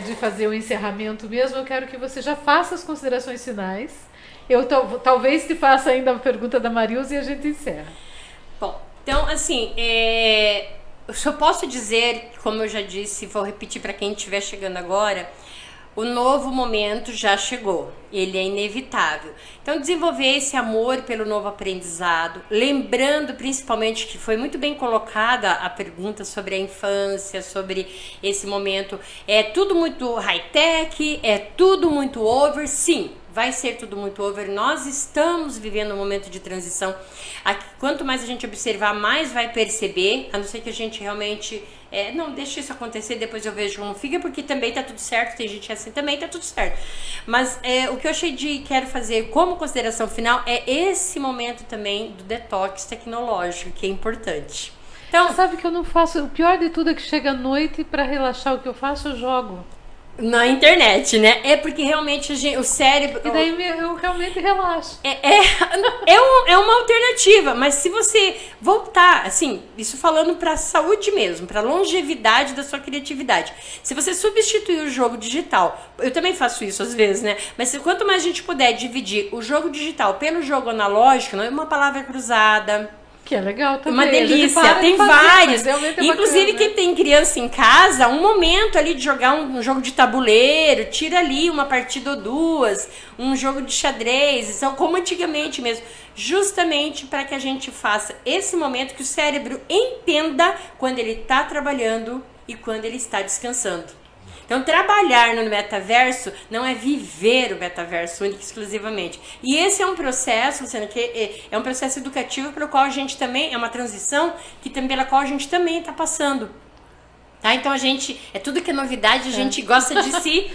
de fazer o encerramento mesmo, eu quero que você já faça as considerações finais. Eu talvez te faça ainda a pergunta da Marilza e a gente encerra. Bom, então assim, eu só posso dizer, como eu já disse, vou repetir para quem estiver chegando agora, o novo momento já chegou, ele é inevitável. Então desenvolver esse amor pelo novo aprendizado, lembrando principalmente que foi muito bem colocada a pergunta sobre a infância, sobre esse momento, é tudo muito high-tech, é tudo muito over, sim. Vai ser tudo muito over, nós estamos vivendo um momento de transição. Quanto mais a gente observar, mais vai perceber, a não ser que a gente realmente, não, deixa isso acontecer, depois eu vejo como fica, porque também tá tudo certo, tem gente assim também, tá tudo certo. Mas o que eu quero fazer como consideração final é esse momento também do detox tecnológico, que é importante. Então, você sabe que eu não faço, o pior de tudo é que chega à noite, para relaxar, o que eu faço, eu jogo. Na internet, né? É porque realmente o cérebro... E daí eu realmente relaxo. É uma alternativa, mas se você voltar, assim, isso falando pra saúde mesmo, pra longevidade da sua criatividade. Se você substituir o jogo digital, eu também faço isso às vezes, né? Mas quanto mais a gente puder dividir o jogo digital pelo jogo analógico, não é uma palavra cruzada, Que é legal também. Uma A gente delícia, para de tem fazer, vários. mas realmente é Inclusive, bacana, quem né? tem criança em casa, um momento ali de jogar um jogo de tabuleiro, tira ali uma partida ou duas, um jogo de xadrez, são como antigamente mesmo. Justamente para que a gente faça esse momento que o cérebro entenda quando ele está trabalhando e quando ele está descansando. Então, trabalhar no metaverso não é viver o metaverso único e exclusivamente. E esse é um processo, sendo que é um processo educativo pelo qual a gente também, é uma transição pela qual a gente também está passando. Tá? Então, é tudo que é novidade, a gente gosta de se...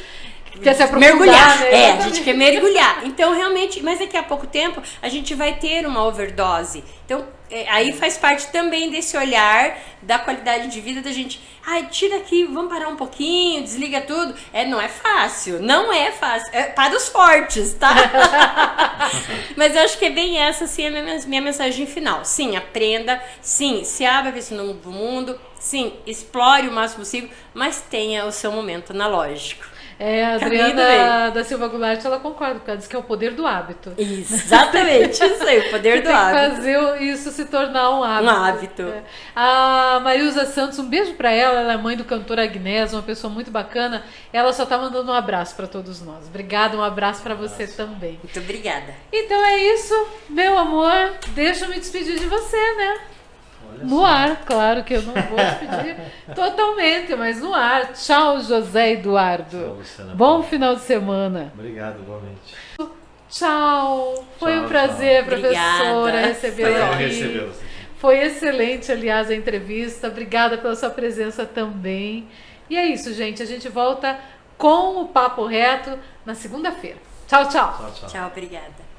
Quer se aprofundar, mergulhar, né? a gente quer mergulhar. Então, realmente, mas daqui a pouco tempo, a gente vai ter uma overdose. Então, aí faz parte também desse olhar da qualidade de vida da gente. Ai, tira aqui, vamos parar um pouquinho, desliga tudo. Não é fácil, não é fácil. É para os fortes, tá? Mas eu acho que é bem essa, assim, a minha mensagem final. Sim, aprenda, sim, se abra para esse novo mundo, sim, explore o máximo possível, mas tenha o seu momento analógico. A Adriana da Silva Goulart, ela concorda, porque ela diz que é o poder do hábito. Exatamente, isso aí, o poder do hábito. Tem que fazer isso se tornar um hábito. Um hábito. A Marilza Santos, um beijo pra ela é mãe do cantor Agnés, uma pessoa muito bacana. Ela só tá mandando um abraço pra todos nós. Obrigada, um abraço pra você também. Muito obrigada. Então é isso, meu amor. Deixa eu me despedir de você, né? No ar, claro que eu não vou despedir totalmente, mas no ar. Tchau, José Eduardo. Tchau, Luciana. Bom final de semana. Obrigado, igualmente. Tchau. Foi Tchau, um prazer, tchau. professora, Obrigada. recebê-la Foi aqui. recebê-los aqui. Foi excelente, aliás, a entrevista. Obrigada pela sua presença também. E é isso, gente. A gente volta com o Papo Reto na segunda-feira. Tchau, tchau. Tchau, tchau. Tchau, obrigada.